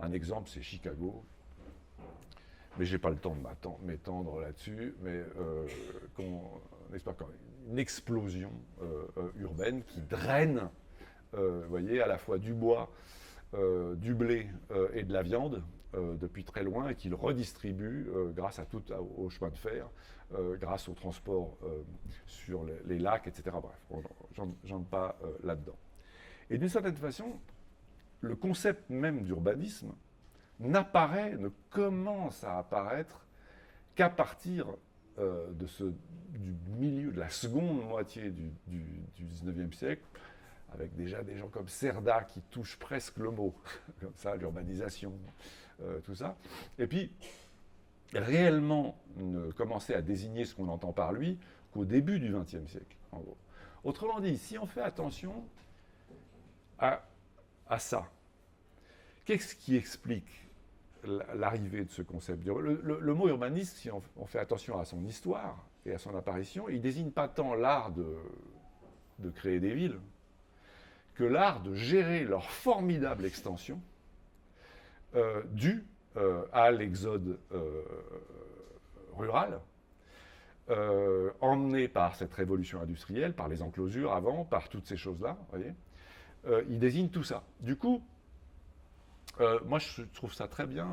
un exemple, c'est Chicago. Mais je n'ai pas le temps de m'étendre là-dessus. Mais une explosion urbaine qui draine, vous voyez, à la fois du bois, du blé et de la viande depuis très loin, et qui le redistribue grâce au chemin de fer, grâce au transport sur les lacs, etc. Bref, j'entre pas là-dedans. Et d'une certaine façon, le concept même d'urbanisme ne commence à apparaître qu'à partir du milieu de la seconde moitié du 19e siècle, avec déjà des gens comme Cerda qui touchent presque le mot, comme ça, l'urbanisation, tout ça. Et puis, réellement ne commencer à désigner ce qu'on entend par lui qu'au début du XXe siècle, en gros. Autrement dit, si on fait attention à ça, qu'est-ce qui explique l'arrivée de ce concept? Le mot urbaniste, si on fait attention à son histoire et à son apparition, il désigne pas tant l'art de créer des villes que l'art de gérer leur formidable extension due à l'exode rural, emmené par cette révolution industrielle, par les enclosures avant, par toutes ces choses-là, voyez. Il désigne tout ça. Du coup, moi, je trouve ça très bien,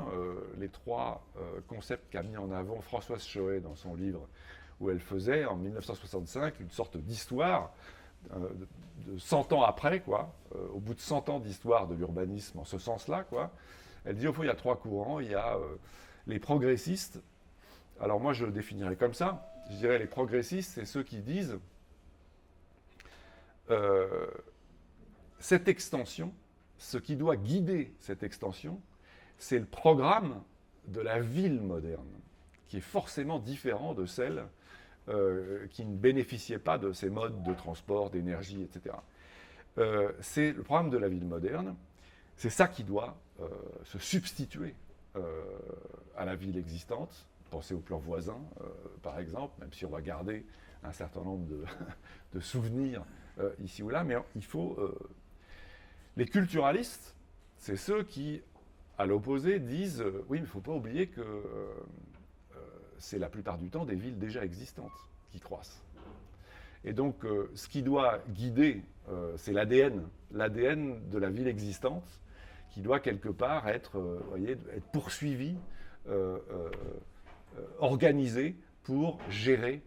les trois concepts qu'a mis en avant Françoise Choët dans son livre, où elle faisait, en 1965, une sorte d'histoire de 100 ans après, quoi, au bout de 100 ans d'histoire de l'urbanisme en ce sens-là, quoi. Elle dit, au fond, il y a trois courants. Il y a les progressistes. Alors moi, je le définirais comme ça. Je dirais les progressistes, c'est ceux qui disent cette extension, ce qui doit guider cette extension, c'est le programme de la ville moderne, qui est forcément différent de celle qui ne bénéficiait pas de ces modes de transport, d'énergie, etc. C'est le programme de la ville moderne, c'est ça qui doit se substituer à la ville existante. Pensez au plan voisin, par exemple, même si on va garder un certain nombre de souvenirs ici ou là, mais il faut... les culturalistes, c'est ceux qui à l'opposé, disent oui, mais il ne faut pas oublier que c'est la plupart du temps des villes déjà existantes qui croissent. Et donc, ce qui doit guider, c'est l'ADN de la ville existante, qui doit quelque part être, être poursuivi, organisé pour gérer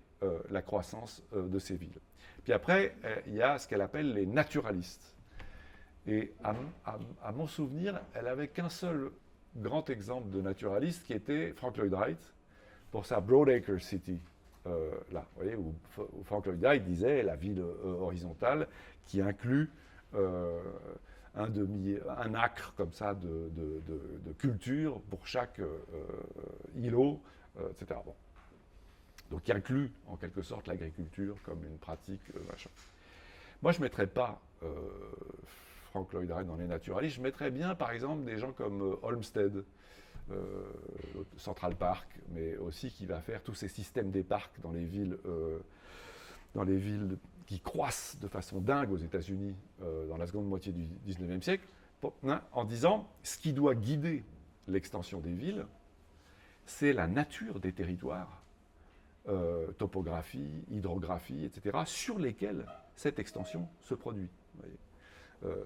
la croissance de ces villes. Puis après, il y a ce qu'elle appelle les naturalistes. Et à mon souvenir, elle avait qu'un seul grand exemple de naturaliste qui était Frank Lloyd Wright pour sa Broadacre City. Là, vous voyez, où Frank Lloyd Wright disait la ville horizontale qui inclut un acre comme ça de culture pour chaque îlot, etc. Bon. Donc qui inclut en quelque sorte l'agriculture comme une pratique. Machin. Moi, je ne mettrais pas Frank Lloyd Wright dans les naturalistes. Je mettrais bien, par exemple, des gens comme Olmsted, Central Park, mais aussi qui va faire tous ces systèmes des parcs dans les villes qui croissent de façon dingue aux États-Unis dans la seconde moitié du XIXe siècle, en disant ce qui doit guider l'extension des villes, c'est la nature des territoires, topographie, hydrographie, etc., sur lesquels cette extension se produit.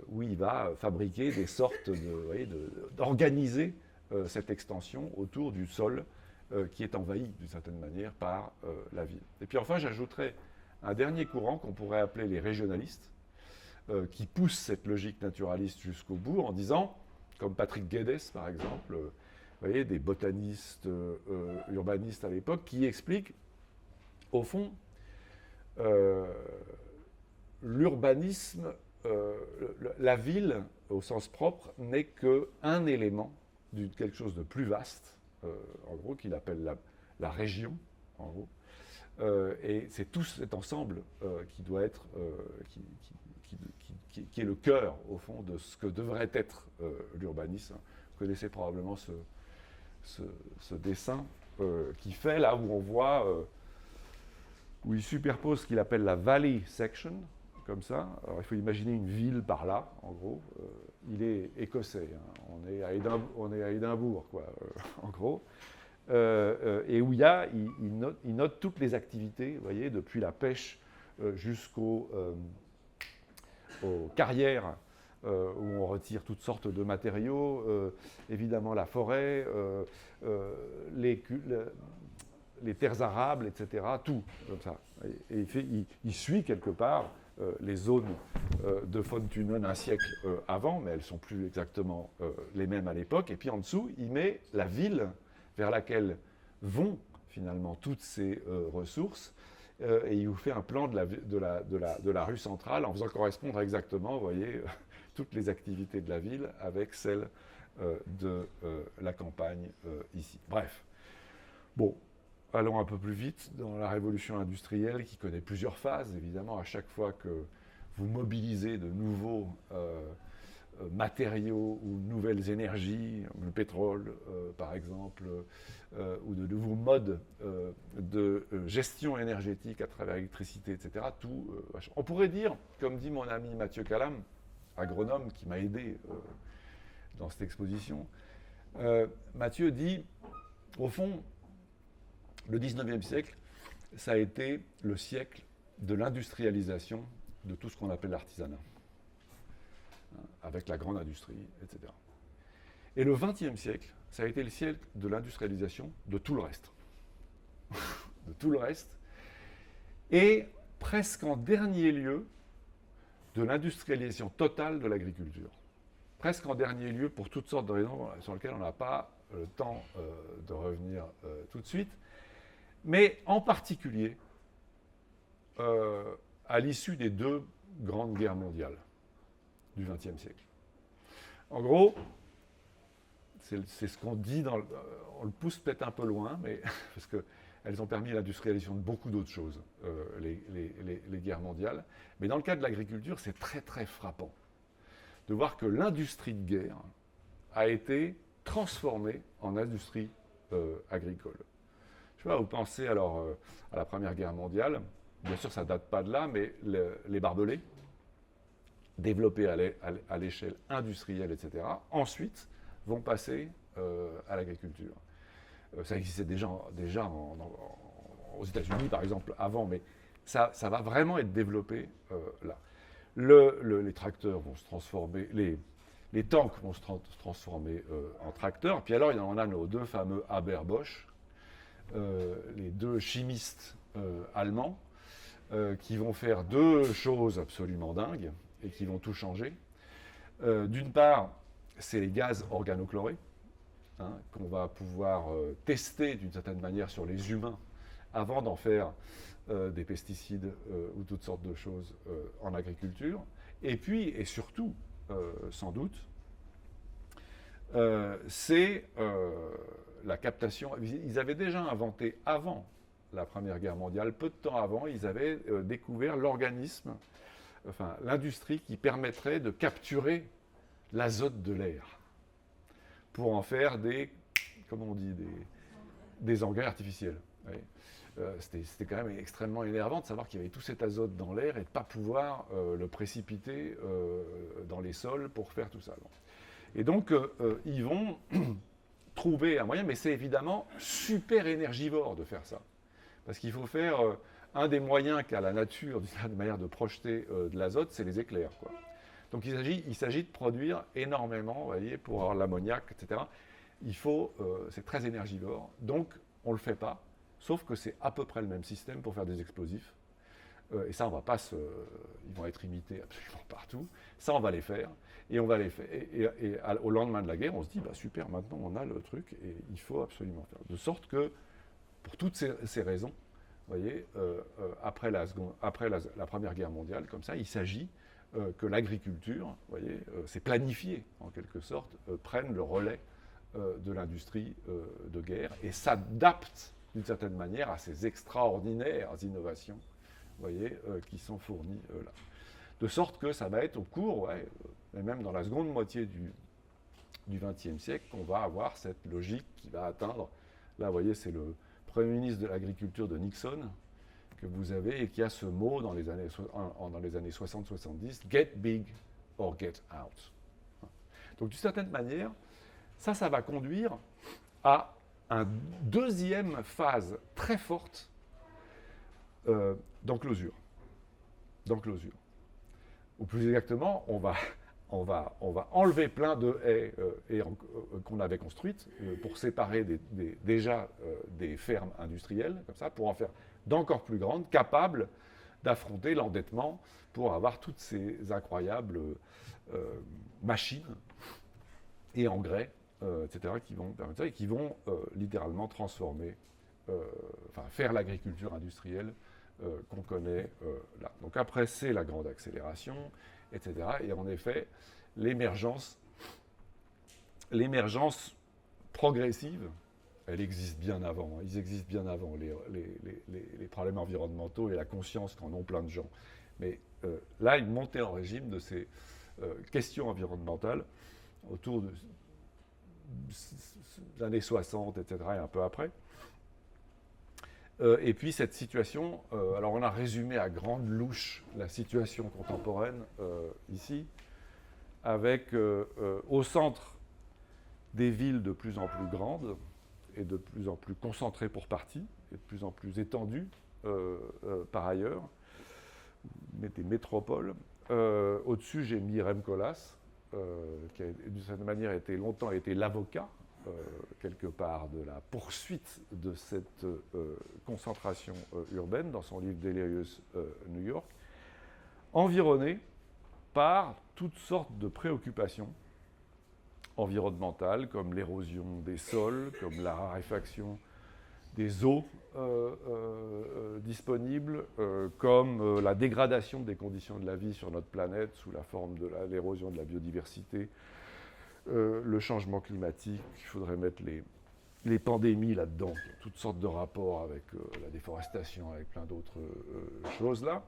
Où il va fabriquer des sortes d'organiser cette extension autour du sol qui est envahi d'une certaine manière par la ville. Et puis enfin, j'ajouterais un dernier courant qu'on pourrait appeler les régionalistes, qui poussent cette logique naturaliste jusqu'au bout en disant, comme Patrick Guedes par exemple, vous voyez, des botanistes, urbanistes à l'époque, qui expliquent, au fond, l'urbanisme, la ville, au sens propre, n'est qu'un élément de quelque chose de plus vaste, en gros, qu'il appelle la région, en gros. Et c'est tout cet ensemble qui doit être, qui est le cœur, au fond, de ce que devrait être l'urbanisme. Vous connaissez probablement ce dessin qui fait là où on voit, où il superpose ce qu'il appelle la Valley Section, comme ça. Alors il faut imaginer une ville par là, en gros. Il est écossais, hein. On est à Édimbourg, quoi, en gros. Et où il note toutes les activités, vous voyez, depuis la pêche jusqu'aux carrières où on retire toutes sortes de matériaux, évidemment la forêt, les terres arables, etc., tout comme ça. Et il suit quelque part les zones de von Thunen un siècle avant, mais elles ne sont plus exactement les mêmes à l'époque. Et puis en dessous, il met la ville vers laquelle vont finalement toutes ces ressources, et il vous fait un plan de la rue centrale en faisant correspondre exactement, vous voyez, toutes les activités de la ville avec celles de la campagne ici. Bref. Bon, allons un peu plus vite dans la révolution industrielle qui connaît plusieurs phases, évidemment, à chaque fois que vous mobilisez de nouveaux matériaux ou nouvelles énergies, le pétrole par exemple, ou de nouveaux modes de gestion énergétique à travers l'électricité, etc. Tout, on pourrait dire, comme dit mon ami Mathieu Calam, agronome qui m'a aidé dans cette exposition, Mathieu dit, au fond, le 19e siècle, ça a été le siècle de l'industrialisation de tout ce qu'on appelle l'artisanat, avec la grande industrie, etc. Et le 20e siècle, ça a été le siècle de l'industrialisation de tout le reste. De tout le reste. Et presque en dernier lieu, de l'industrialisation totale de l'agriculture. Presque en dernier lieu, pour toutes sortes de raisons sur lesquelles on n'a pas le temps de revenir tout de suite. Mais en particulier, à l'issue des deux grandes guerres mondiales du XXe siècle. En gros, c'est ce qu'on dit, on le pousse peut-être un peu loin, mais parce qu'elles ont permis l'industrialisation de beaucoup d'autres choses, les guerres mondiales. Mais dans le cas de l'agriculture, c'est très très frappant de voir que l'industrie de guerre a été transformée en industrie agricole. Je sais pas, vous pensez alors à la Première Guerre mondiale, bien sûr ça ne date pas de là, mais les barbelés, développés à l'échelle industrielle, etc. Ensuite, vont passer à l'agriculture. Ça existait déjà aux États-Unis, par exemple, avant, mais ça va vraiment être développé là. Les tracteurs vont se transformer, les tanks vont se transformer en tracteurs. Puis alors, il y en a nos deux fameux Haber-Bosch, les deux chimistes allemands, qui vont faire deux choses absolument dingues et qui vont tout changer. D'une part, c'est les gaz organochlorés, hein, qu'on va pouvoir tester d'une certaine manière sur les humains avant d'en faire des pesticides ou toutes sortes de choses en agriculture. Et puis, et surtout, sans doute, c'est la captation. Ils avaient déjà inventé avant la Première Guerre mondiale, peu de temps avant, ils avaient découvert l'organisme, enfin l'industrie qui permettrait de capturer l'azote de l'air pour en faire comment on dit, des engrais artificiels. Oui. C'était quand même extrêmement énervant de savoir qu'il y avait tout cet azote dans l'air et de ne pas pouvoir le précipiter dans les sols pour faire tout ça. Bon. Et donc, ils vont trouver un moyen, mais c'est évidemment super énergivore de faire ça. Parce qu'il faut faire un des moyens qu'a la nature, d'une certaine manière, de projeter de l'azote, c'est les éclairs, quoi. Donc il s'agit de produire énormément, vous voyez, pour avoir l'ammoniac, etc. C'est très énergivore, donc on ne le fait pas, sauf que c'est à peu près le même système pour faire des explosifs. Et ça, on va pas ils vont être imités absolument partout. Ça, on va les faire. Et on va les faire. Et au lendemain de la guerre, on se dit, bah super, maintenant on a le truc et il faut absolument faire. De sorte que, pour toutes ces raisons, vous voyez, après la Première Guerre mondiale, comme ça, il s'agit que l'agriculture, vous voyez, c'est planifié en quelque sorte, prenne le relais de l'industrie de guerre et s'adapte d'une certaine manière à ces extraordinaires innovations, vous voyez, qui sont fournies là. De sorte que ça va être au cours, et même dans la seconde moitié du XXe siècle, qu'on va avoir cette logique qui va atteindre. Là, vous voyez, c'est le Premier ministre de l'Agriculture de Nixon que vous avez et qui a ce mot dans les années 60-70, get big or get out. Donc d'une certaine manière, ça va conduire à une deuxième phase très forte d'enclosure. Ou plus exactement, on va enlever plein de haies qu'on avait construites pour séparer déjà des fermes industrielles, comme ça, pour en faire d'encore plus grandes, capables d'affronter l'endettement pour avoir toutes ces incroyables machines et engrais, etc., qui vont littéralement transformer, faire l'agriculture industrielle qu'on connaît là. Donc après, c'est la grande accélération, etc. Et en effet, l'émergence progressive, elle existe bien avant. Ils existent bien avant, les problèmes environnementaux et la conscience qu'en ont plein de gens. Mais là, une montée en régime de ces questions environnementales autour des années 60, etc., et un peu après. Et puis cette situation, alors on a résumé à grande louche la situation contemporaine ici, avec au centre des villes de plus en plus grandes et de plus en plus concentrées pour partie, et de plus en plus étendues par ailleurs, des métropoles. Au-dessus, j'ai mis Rem Koolhaas, qui d'une certaine manière longtemps été l'avocat quelque part de la poursuite de cette concentration urbaine dans son livre Delirious New York, environné par toutes sortes de préoccupations environnementales comme l'érosion des sols, comme la raréfaction des eaux disponibles, comme la dégradation des conditions de la vie sur notre planète sous la forme de l'érosion de la biodiversité, le changement climatique, il faudrait mettre les pandémies là-dedans, toutes sortes de rapports avec la déforestation, avec plein d'autres choses là.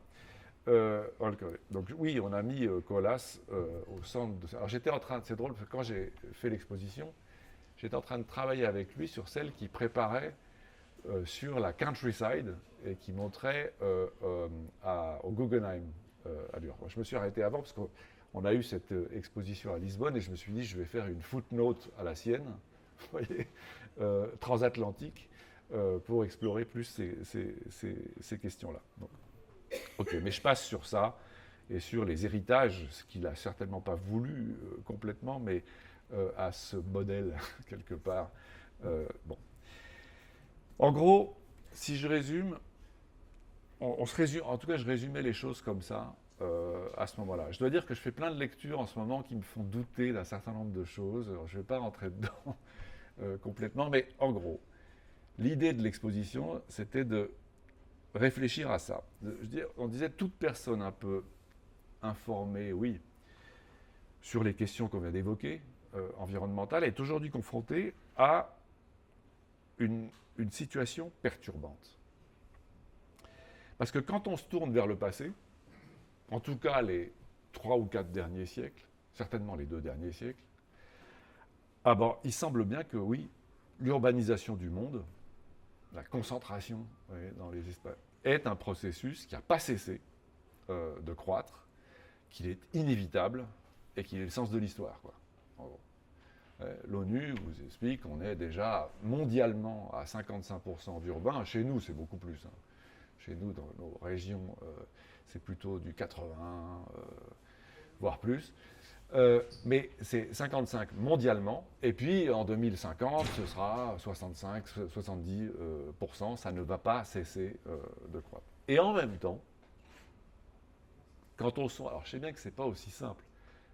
Donc oui, on a mis Koolhaas au centre de ça. Alors j'étais en train, c'est drôle, parce que quand j'ai fait l'exposition, j'étais en train de travailler avec lui sur celle qui préparait sur la countryside et qui montrait au Guggenheim à New York. Je me suis arrêté avant parce qu'on on a eu cette exposition à Lisbonne et je me suis dit, je vais faire une footnote à la sienne, vous voyez, transatlantique, pour explorer plus ces questions-là. Ok, mais je passe sur ça et sur les héritages, ce qu'il n'a certainement pas voulu complètement, mais à ce modèle, quelque part. Bon. En gros, si je résume, on se résume, en tout cas je résumais les choses comme ça à ce moment-là. Je dois dire que je fais plein de lectures en ce moment qui me font douter d'un certain nombre de choses. Alors, je ne vais pas rentrer dedans complètement, mais en gros, l'idée de l'exposition, c'était de réfléchir à ça. On disait toute personne un peu informée, oui, sur les questions qu'on vient d'évoquer, environnementales, est aujourd'hui confrontée à une situation perturbante. Parce que quand on se tourne vers le passé, en tout cas les 3 ou 4 derniers siècles, certainement les 2 derniers siècles, ah bon, il semble bien que oui, l'urbanisation du monde, la concentration dans les espaces, est un processus qui n'a pas cessé de croître, qu'il est inévitable et qu'il est le sens de l'histoire, quoi. L'ONU vous explique qu'on est déjà mondialement à 55% d'urbain. Chez nous, c'est beaucoup plus. Hein. Chez nous, dans nos régions, c'est plutôt du 80, voire plus. Mais c'est 55 mondialement. Et puis, en 2050, ce sera 65, 70%. Ça ne va pas cesser de croître. Et en même temps, quand on sonde, alors je sais bien que ce n'est pas aussi simple,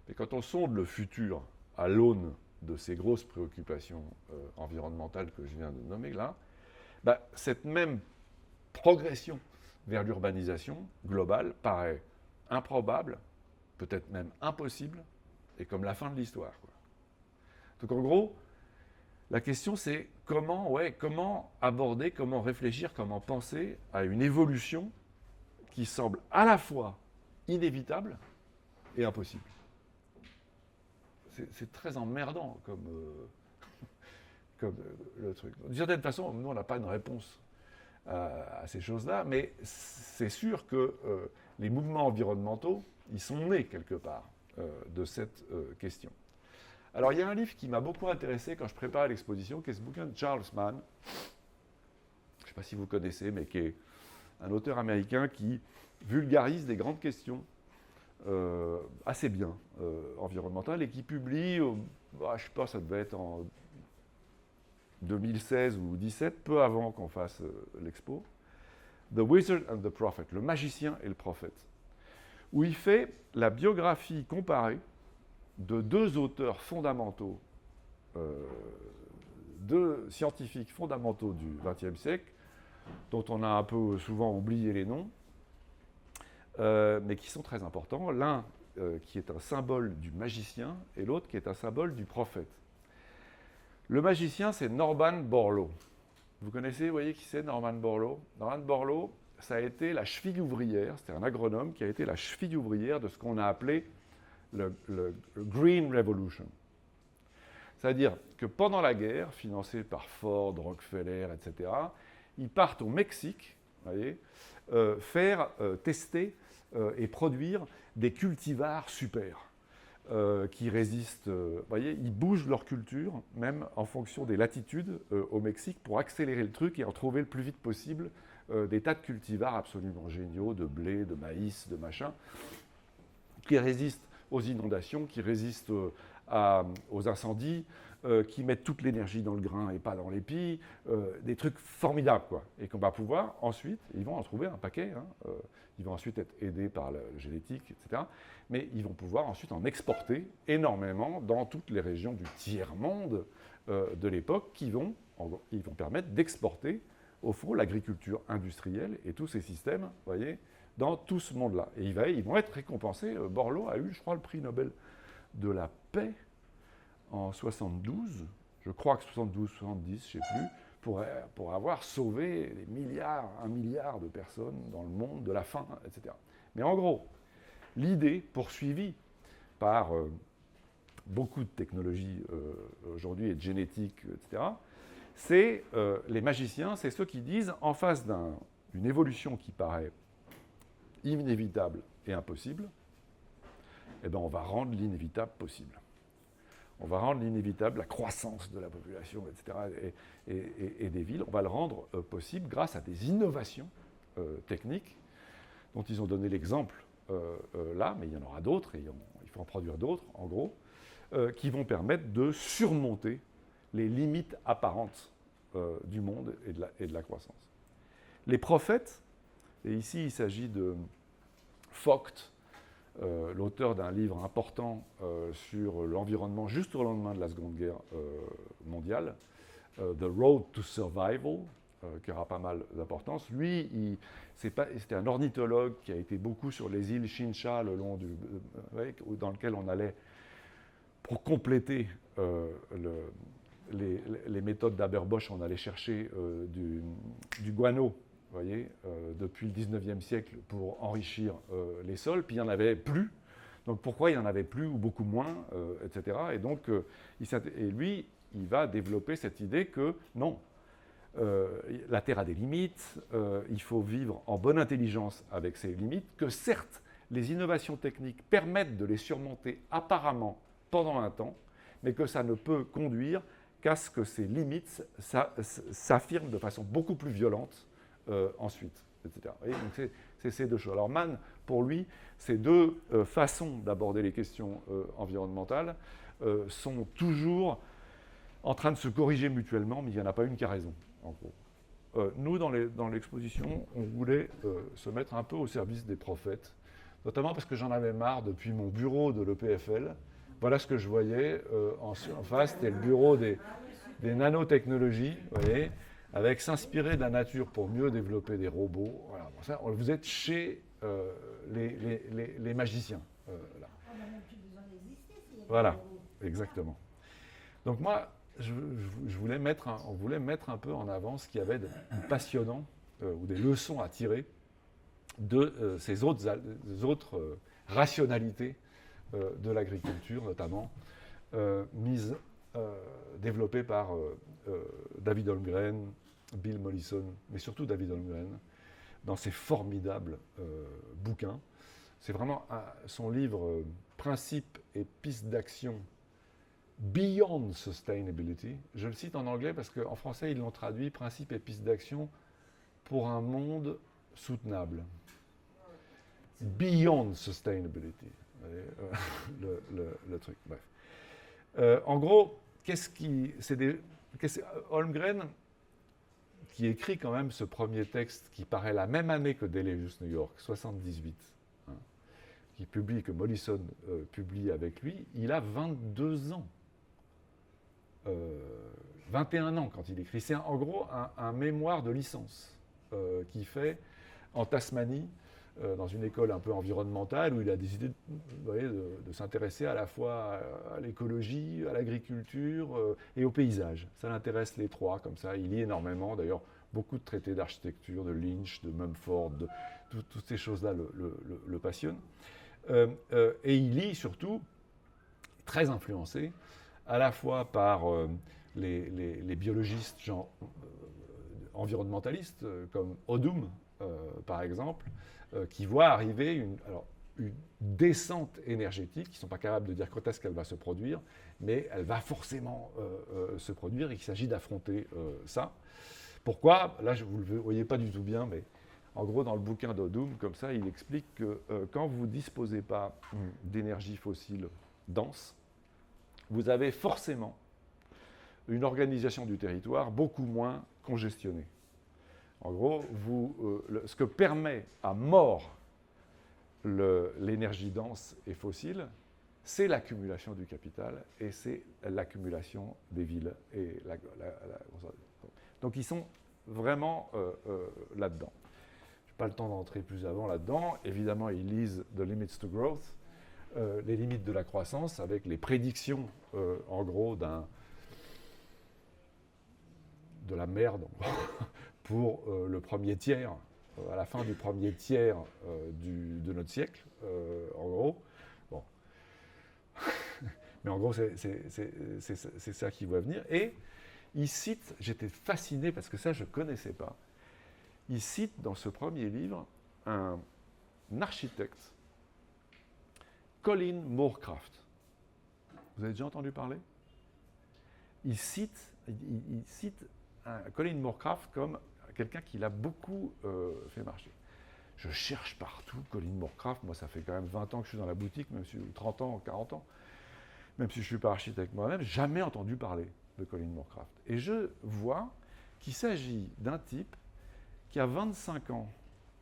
mais quand on sonde le futur à l'aune de ces grosses préoccupations environnementales que je viens de nommer là, bah, cette même progression vers l'urbanisation globale paraît improbable, peut-être même impossible, et comme la fin de l'histoire, quoi. Donc en gros, la question c'est comment aborder, comment réfléchir, comment penser à une évolution qui semble à la fois inévitable et impossible. C'est très emmerdant comme le truc. D'une certaine façon, nous, on n'a pas une réponse à ces choses-là, mais c'est sûr que les mouvements environnementaux, ils sont nés quelque part de cette question. Alors, il y a un livre qui m'a beaucoup intéressé quand je préparais l'exposition, qui est ce bouquin de Charles Mann. Je ne sais pas si vous connaissez, mais qui est un auteur américain qui vulgarise des grandes questions assez bien environnementales et qui publie, je ne sais pas, ça devait être en 2016 ou 2017, peu avant qu'on fasse l'expo, The Wizard and the Prophet, le magicien et le prophète, où il fait la biographie comparée de 2 auteurs fondamentaux, 2 scientifiques fondamentaux du XXe siècle, dont on a un peu souvent oublié les noms, mais qui sont très importants. L'un qui est un symbole du magicien et l'autre qui est un symbole du prophète. Le magicien, c'est Norman Borlaug. Vous connaissez, vous voyez qui c'est, Norman Borlaug? Norman Borlaug, ça a été la cheville ouvrière, c'était un agronome qui a été la cheville ouvrière de ce qu'on a appelé le Green Revolution. C'est-à-dire que pendant la guerre, financée par Ford, Rockefeller, etc., ils partent au Mexique, vous voyez, faire tester et produire des cultivars super. Qui résistent, vous voyez, ils bougent leur culture, même en fonction des latitudes au Mexique, pour accélérer le truc et en trouver le plus vite possible des tas de cultivars absolument géniaux, de blé, de maïs, de machin, qui résistent aux inondations, qui résistent aux incendies, qui mettent toute l'énergie dans le grain et pas dans l'épi, des trucs formidables, quoi. Et qu'on va pouvoir ensuite, ils vont en trouver un paquet, hein, ils vont ensuite être aidés par la génétique, etc. Mais ils vont pouvoir ensuite en exporter énormément dans toutes les régions du tiers-monde de l'époque qui vont permettre d'exporter, au fond, l'agriculture industrielle et tous ces systèmes, vous voyez, dans tout ce monde-là. Et ils vont être récompensés. Borlaug a eu, je crois, le prix Nobel de la paix en 72, je crois que 72, 70, je ne sais plus, pour avoir sauvé des milliards, 1 milliard de personnes dans le monde de la faim, etc. Mais en gros, l'idée poursuivie par beaucoup de technologies aujourd'hui et de génétique, etc., c'est les magiciens, c'est ceux qui disent, en face d'une évolution qui paraît inévitable et impossible, eh ben, on va rendre l'inévitable possible. On va rendre l'inévitable la croissance de la population, etc., et des villes. On va le rendre possible grâce à des innovations techniques dont ils ont donné l'exemple là, mais il y en aura d'autres, et il faut en produire d'autres, en gros, qui vont permettre de surmonter les limites apparentes du monde et de la croissance. Les prophètes, et ici il s'agit de Vogt, l'auteur d'un livre important sur l'environnement juste au lendemain de la Seconde Guerre mondiale, The Road to Survival, qui aura pas mal d'importance. Lui, c'était un ornithologue qui a été beaucoup sur les îles Chincha, le long dans lequel on allait, pour compléter les méthodes d'Haber-Bosch, on allait chercher du guano, vous voyez, depuis le 19e siècle pour enrichir les sols, puis il n'y en avait plus. Donc pourquoi il n'y en avait plus ou beaucoup moins, etc. Et donc, lui, il va développer cette idée que non, la Terre a des limites, il faut vivre en bonne intelligence avec ces limites, que certes, les innovations techniques permettent de les surmonter apparemment pendant un temps, mais que ça ne peut conduire qu'à ce que ces limites s'affirment de façon beaucoup plus violente ensuite, etc. Et donc c'est ces deux choses. Alors Mann, pour lui, ces deux façons d'aborder les questions environnementales sont toujours en train de se corriger mutuellement, mais il n'y en a pas une qui a raison, en gros. Nous, dans l'exposition, on voulait se mettre un peu au service des prophètes, notamment parce que j'en avais marre depuis mon bureau de l'EPFL. Voilà ce que je voyais en face, c'était le bureau des nanotechnologies, vous voyez, avec s'inspirer de la nature pour mieux développer des robots. Voilà, bon, ça, vous êtes chez les magiciens. Là. Voilà, exactement. Donc moi, on voulait mettre un peu en avant ce qu'il y avait de passionnant ou des leçons à tirer de ces autres rationalités de l'agriculture, notamment, développées par David Holmgren, Bill Mollison, mais surtout David Holmgren, dans ses formidables bouquins. C'est vraiment son livre Principes et pistes d'action Beyond Sustainability. Je le cite en anglais parce qu'en français, ils l'ont traduit Principes et pistes d'action pour un monde soutenable. Beyond Sustainability. Le truc, bref. En gros, Holmgren, qui écrit quand même ce premier texte qui paraît la même année que Deleuze New York, 78, hein, que Mollison publie avec lui, il a 22 ans. 21 ans quand il écrit. C'est en gros un mémoire de licence qu'il fait en Tasmanie, dans une école un peu environnementale, où il a décidé de s'intéresser à la fois à l'écologie, à l'agriculture et au paysage. Ça l'intéresse les trois, comme ça. Il lit énormément, d'ailleurs, beaucoup de traités d'architecture, de Lynch, de Mumford, toutes ces choses-là le passionnent. Et il lit surtout, très influencé, à la fois par les biologistes environnementalistes, comme Odum, par exemple, qui voient arriver une descente énergétique, qui ne sont pas capables de dire quand est-ce qu'elle va se produire, mais elle va forcément se produire et qu'il s'agit d'affronter ça. Pourquoi ? Là, vous ne le voyez pas du tout bien, mais en gros, dans le bouquin d'Odum, comme ça, il explique que quand vous ne disposez pas d'énergie fossile dense, vous avez forcément une organisation du territoire beaucoup moins congestionnée. En gros, ce que permet à mort l'énergie dense et fossile, c'est l'accumulation du capital et c'est l'accumulation des villes. Donc ils sont vraiment là-dedans. Je n'ai pas le temps d'entrer plus avant là-dedans. Évidemment, ils lisent The Limits to Growth, les limites de la croissance, avec les prédictions, en gros, de la merde pour le premier tiers, à la fin du premier tiers de notre siècle, en gros. Bon. Mais en gros, c'est ça qui va venir. Et il cite, j'étais fasciné parce que ça, je ne connaissais pas, il cite dans ce premier livre un architecte Colin Moorcraft. Vous avez déjà entendu parler? Il cite Colin Moorcraft comme quelqu'un qui l'a beaucoup fait marcher. Je cherche partout Colin Moorcraft. Moi, ça fait quand même 20 ans que je suis dans la boutique, même si 30 ans, 40 ans. Même si je ne suis pas architecte moi-même, jamais entendu parler de Colin Moorcraft. Et je vois qu'il s'agit d'un type qui a 25 ans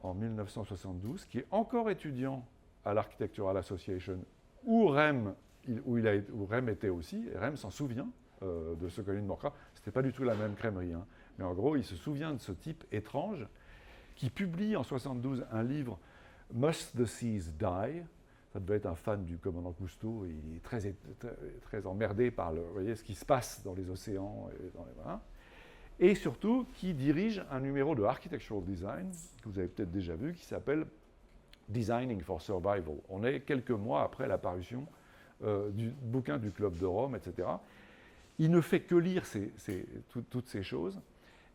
en 1972, qui est encore étudiant à l'Architectural Association, où REM était aussi, et REM s'en souvient de ce Colin Moorcraft. Ce n'était pas du tout la même crèmerie, hein. Mais en gros, il se souvient de ce type étrange qui publie en 1972 un livre « Must the Seas Die ?» Ça devait être un fan du commandant Cousteau, et il est très emmerdé par ce qui se passe dans les océans. Et surtout, qui dirige un numéro de Architectural Design, que vous avez peut-être déjà vu, qui s'appelle « Designing for Survival ». On est quelques mois après l'apparition du bouquin du Club de Rome, etc. Il ne fait que lire toutes ces choses,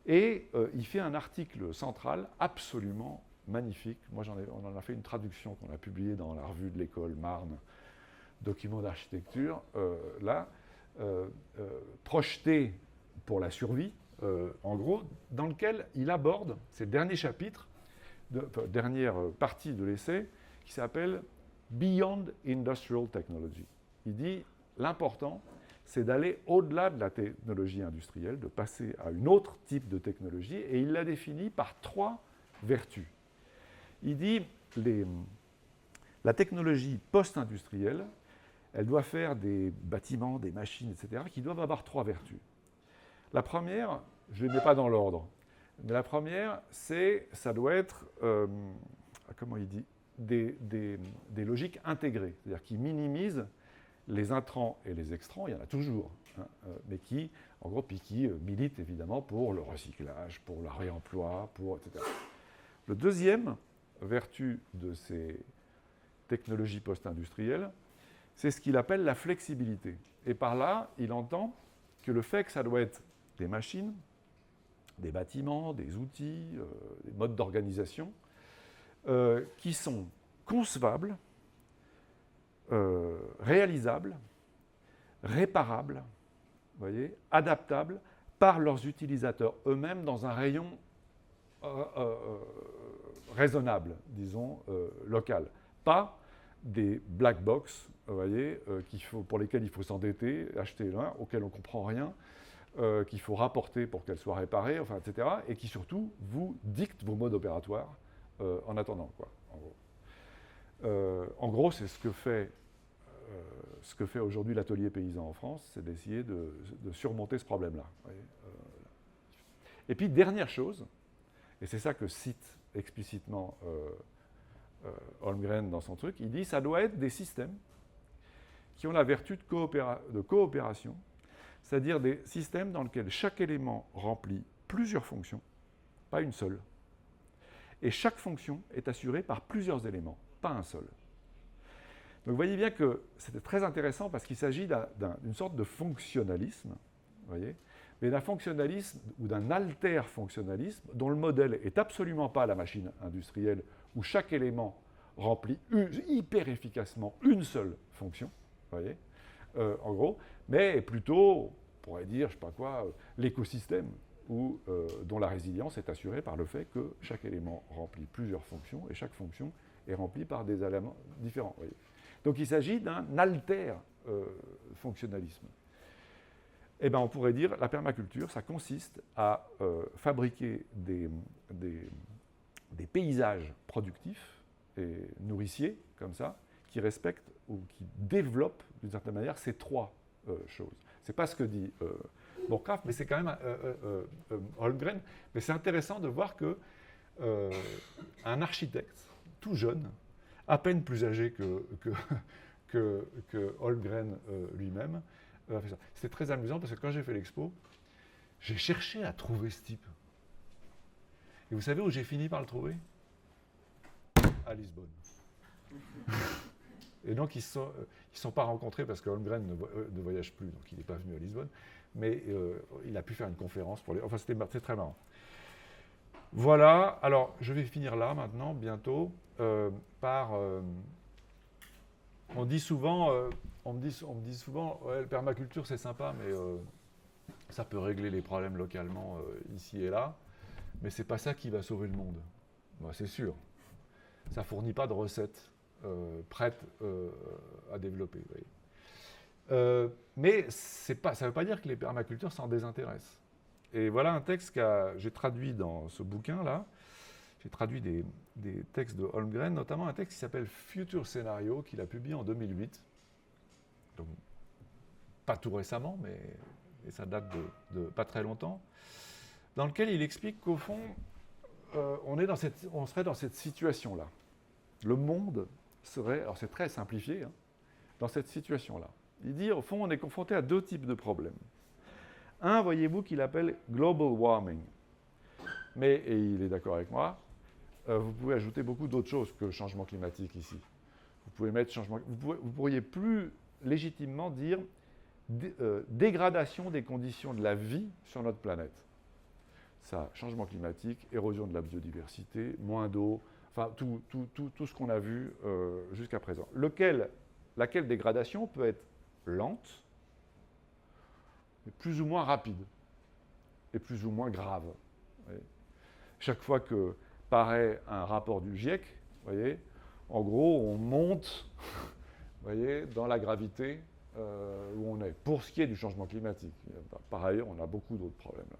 et il fait un article central absolument magnifique. Moi, on en a fait une traduction qu'on a publiée dans la revue de l'école Marne, document d'architecture, projeté pour la survie, en gros, dans lequel il aborde ces derniers chapitres, dernière partie de l'essai, qui s'appelle « Beyond Industrial Technology ». Il dit l'important, c'est d'aller au-delà de la technologie industrielle, de passer à un autre type de technologie, et il l'a défini par 3 vertus. Il dit la technologie post-industrielle, elle doit faire des bâtiments, des machines, etc., qui doivent avoir 3 vertus. La première, je ne les mets pas dans l'ordre, mais la première, ça doit être, comment il dit, des logiques intégrées, c'est-à-dire qui minimisent les intrants et les extrants, il y en a toujours, hein, mais qui, en gros, qui militent évidemment pour le recyclage, pour le réemploi, etc. Le deuxième vertu de ces technologies post-industrielles, c'est ce qu'il appelle la flexibilité. Et par là, il entend que le fait que ça doit être des machines, des bâtiments, des outils, des modes d'organisation, qui sont concevables, réalisables, réparables, voyez, adaptables par leurs utilisateurs eux-mêmes dans un rayon raisonnable, disons, local. Pas des black box, vous voyez, pour lesquels il faut s'endetter, acheter l'un, auxquels on ne comprend rien, qu'il faut rapporter pour qu'elles soient réparées, enfin, etc., et qui surtout vous dictent vos modes opératoires en attendant, quoi, en gros, c'est ce que fait aujourd'hui l'atelier paysan en France, c'est d'essayer de surmonter ce problème-là. Et puis, dernière chose, et c'est ça que cite explicitement Holmgren dans son truc, il dit que ça doit être des systèmes qui ont la vertu de coopération, c'est-à-dire des systèmes dans lesquels chaque élément remplit plusieurs fonctions, pas une seule. Et chaque fonction est assurée par plusieurs éléments, pas un seul. Donc vous voyez bien que c'était très intéressant parce qu'il s'agit d'une sorte de fonctionnalisme, vous voyez, mais d'un fonctionnalisme ou d'un alter-fonctionnalisme dont le modèle n'est absolument pas la machine industrielle où chaque élément remplit hyper efficacement une seule fonction, vous voyez, en gros, mais plutôt, on pourrait dire, je ne sais pas quoi, l'écosystème dont la résilience est assurée par le fait que chaque élément remplit plusieurs fonctions et chaque fonction est remplie par des éléments différents. Vous voyez. Donc il s'agit d'un alter-fonctionnalisme. Eh bien, on pourrait dire la permaculture, ça consiste à fabriquer des paysages productifs et nourriciers, comme ça, qui respectent ou qui développent, d'une certaine manière, ces 3 choses. Ce n'est pas ce que dit Moorcraft, mais c'est quand même Holmgren. Mais c'est intéressant de voir qu'un architecte, tout jeune, à peine plus âgé que Holmgren lui-même, a fait ça. C'était très amusant parce que quand j'ai fait l'expo, j'ai cherché à trouver ce type. Et vous savez où j'ai fini par le trouver? À Lisbonne. Et donc, ils ne sont pas rencontrés parce que Holmgren ne voyage plus, donc il n'est pas venu à Lisbonne. Mais il a pu faire une conférence pour les... Enfin, c'était très marrant. Voilà. Alors, je vais finir là, maintenant, bientôt, par On dit souvent, on me dit souvent, ouais, la permaculture c'est sympa, mais ça peut régler les problèmes localement ici et là, mais c'est pas ça qui va sauver le monde. Bah, c'est sûr. Ça fournit pas de recettes prêtes à développer. Vous voyez. Mais ça ne veut pas dire que les permaculteurs s'en désintéressent. Et voilà un texte que j'ai traduit dans ce bouquin-là. J'ai traduit des textes de Holmgren, notamment un texte qui s'appelle Future Scenario, qu'il a publié en 2008. Donc, pas tout récemment, mais et ça date de pas très longtemps, dans lequel il explique qu'au fond, on serait dans cette situation-là. Le monde serait, alors c'est très simplifié, hein, dans cette situation-là. Il dit, au fond, on est confronté à deux types de problèmes. Un, voyez-vous, qu'il appelle global warming. Mais, et il est d'accord avec moi, vous pouvez ajouter beaucoup d'autres choses que le changement climatique ici. Vous pouvez mettre changement, vous pourriez plus légitimement dire dégradation des conditions de la vie sur notre planète. Ça, changement climatique, érosion de la biodiversité, moins d'eau, enfin tout ce qu'on a vu jusqu'à présent. Laquelle dégradation peut être lente, mais plus ou moins rapide, et plus ou moins grave. Chaque fois que paraît un rapport du GIEC, voyez, en gros, on monte voyez, dans la gravité où on est, pour ce qui est du changement climatique. Par ailleurs, on a beaucoup d'autres problèmes là.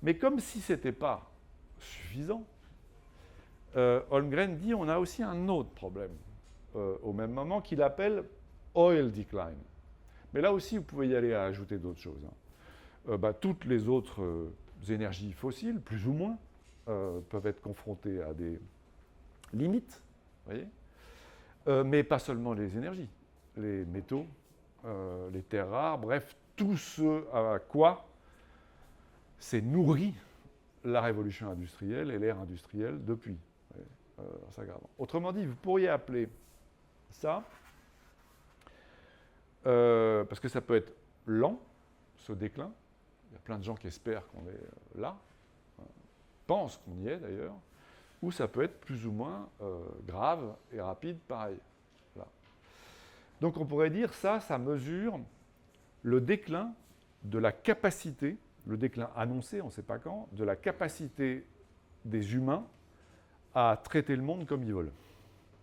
Mais comme si ce n'était pas suffisant, Holmgren dit qu'on a aussi un autre problème au même moment qu'il appelle oil decline. Mais là aussi, vous pouvez y aller à ajouter d'autres choses. Toutes les autres énergies fossiles, plus ou moins, peuvent être confrontées à des limites, voyez, mais pas seulement les énergies, les métaux, les terres rares, bref, tout ce à quoi s'est nourrie la révolution industrielle et l'ère industrielle depuis. Autrement dit, vous pourriez appeler ça, parce que ça peut être lent, ce déclin. Il y a plein de gens qui espèrent qu'on est là, pensent qu'on y est d'ailleurs, ou ça peut être plus ou moins grave et rapide, pareil. Là. Donc on pourrait dire ça mesure le déclin de la capacité, le déclin annoncé, on ne sait pas quand, de la capacité des humains à traiter le monde comme ils veulent,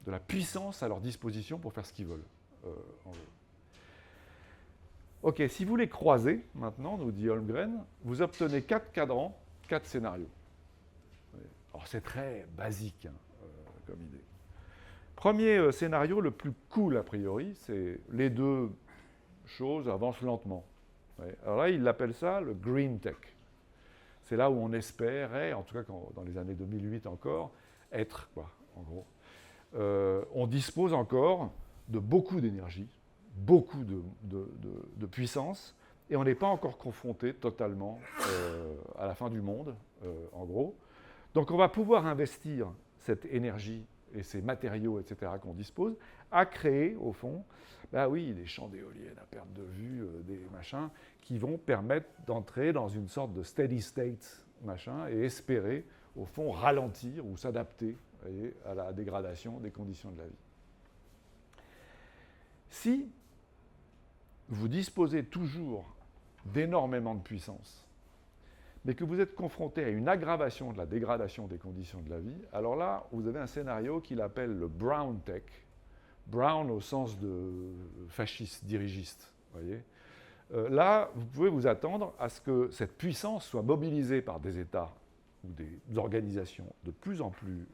de la puissance à leur disposition pour faire ce qu'ils veulent. En gros. Ok, si vous les croisez, maintenant, nous dit Holmgren, vous obtenez 4 cadrans, 4 scénarios. Alors c'est très basique hein, comme idée. Premier scénario, le plus cool a priori, c'est les deux choses avancent lentement. Alors là, il appelle ça le green tech. C'est là où on espérait, en tout cas dans les années 2008 encore, être, quoi, en gros. On dispose encore de beaucoup d'énergie, beaucoup de puissance, et on n'est pas encore confronté totalement à la fin du monde, en gros. Donc on va pouvoir investir cette énergie et ces matériaux, etc., qu'on dispose, à créer, au fond, des champs d'éoliennes à perte de vue, des machins, qui vont permettre d'entrer dans une sorte de steady state, machin, et espérer, au fond, ralentir ou s'adapter à la dégradation des conditions de la vie. Si vous disposez toujours d'énormément de puissance, mais que vous êtes confronté à une aggravation de la dégradation des conditions de la vie, alors là, vous avez un scénario qu'il appelle le brown tech, brown au sens de fasciste, dirigiste, voyez. Là, vous pouvez vous attendre à ce que cette puissance soit mobilisée par des États ou des organisations de plus en plus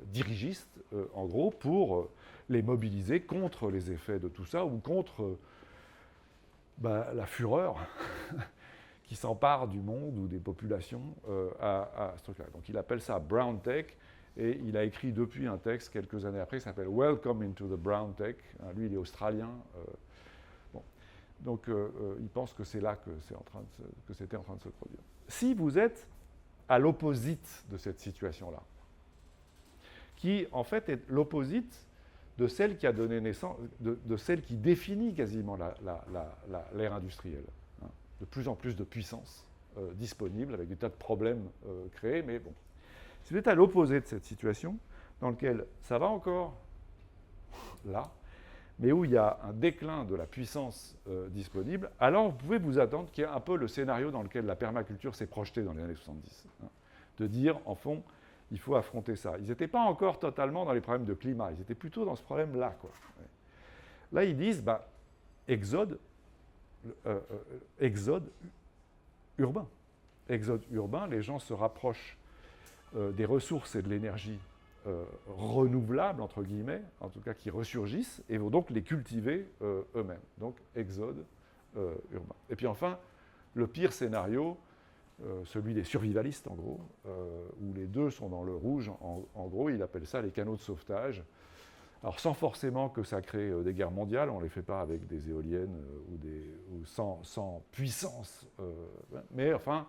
dirigistes, en gros, pour les mobiliser contre les effets de tout ça ou contre la fureur qui s'empare du monde ou des populations à ce truc-là. Donc il appelle ça Brown Tech, et il a écrit depuis un texte quelques années après qui s'appelle Welcome into the Brown Tech. Lui, il est australien. Donc il pense que c'est là que c'était en train de se produire. Si vous êtes à l'opposite de cette situation-là, qui en fait est l'opposite de celle qui a donné naissance, de celle qui définit quasiment l'ère industrielle. Hein. De plus en plus de puissance disponible, avec des tas de problèmes créés, mais bon. Si vous êtes à l'opposé de cette situation, dans laquelle ça va encore, là, mais où il y a un déclin de la puissance disponible, alors vous pouvez vous attendre qu'il y ait un peu le scénario dans lequel la permaculture s'est projetée dans les années 70. Hein, de dire, en fond, il faut affronter ça. Ils n'étaient pas encore totalement dans les problèmes de climat, ils étaient plutôt dans ce problème-là, quoi. Là, ils disent, exode urbain. Exode urbain, les gens se rapprochent des ressources et de l'énergie renouvelables, entre guillemets, en tout cas qui ressurgissent, et vont donc les cultiver eux-mêmes. Donc, exode urbain. Et puis enfin, le pire scénario, celui des survivalistes, en gros, où les deux sont dans le rouge, en gros, il appelle ça les canaux de sauvetage. Alors, sans forcément que ça crée des guerres mondiales, on ne les fait pas avec des éoliennes ou sans puissance, mais enfin,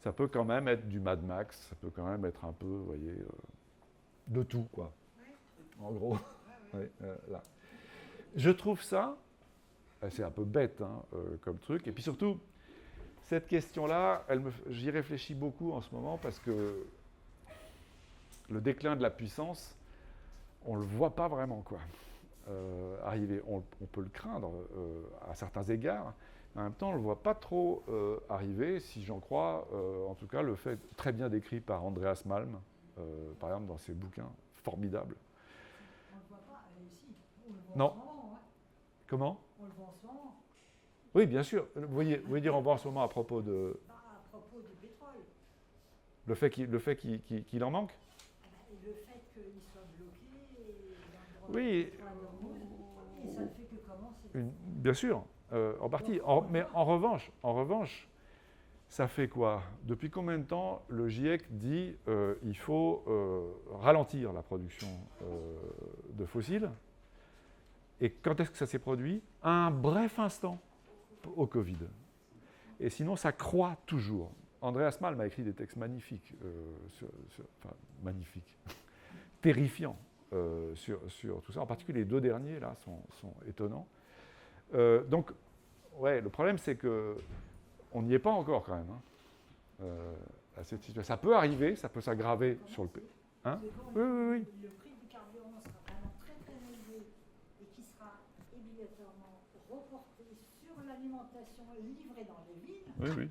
ça peut quand même être du Mad Max, ça peut quand même être un peu, vous voyez, de tout, quoi. En gros, ouais, là. Je trouve ça, c'est un peu bête hein, comme truc, et puis surtout, cette question-là, j'y réfléchis beaucoup en ce moment parce que le déclin de la puissance, on ne le voit pas vraiment, quoi. Arriver. On peut le craindre à certains égards, mais en même temps, on ne le voit pas trop arriver, si j'en crois, en tout cas, le fait très bien décrit par Andreas Malm, par exemple, dans ses bouquins formidables. On ne le voit pas, ici. On le voit Non. en ce moment, hein. Comment ? On le voit en ce moment. Oui, bien sûr. Vous voyez dire en ce moment à propos de... À propos du pétrole. Le fait qu'il en manque ? Et le fait qu'il soit bloqué dans Oui. le pétrole d'Ormuz, et ça ne fait que commencer. Bien sûr, en partie. Mais en revanche, ça fait quoi ? Depuis combien de temps le GIEC dit il faut ralentir la production de fossiles ? Et quand est-ce que ça s'est produit ? Un bref instant au Covid. Et sinon, ça croît toujours. Andreas Malm a écrit des textes magnifiques, magnifiques, terrifiants sur tout ça. En particulier, les deux derniers, là, sont étonnants. Donc, ouais, le problème, c'est qu'on n'y est pas encore, quand même, hein, à cette situation. Ça peut arriver, ça peut s'aggraver sur le... Hein ? Oui. Le prix du carburant sera vraiment très, très élevé et qui sera obligatoirement reporté sur l'alimentation livrée dans les villes. Oui.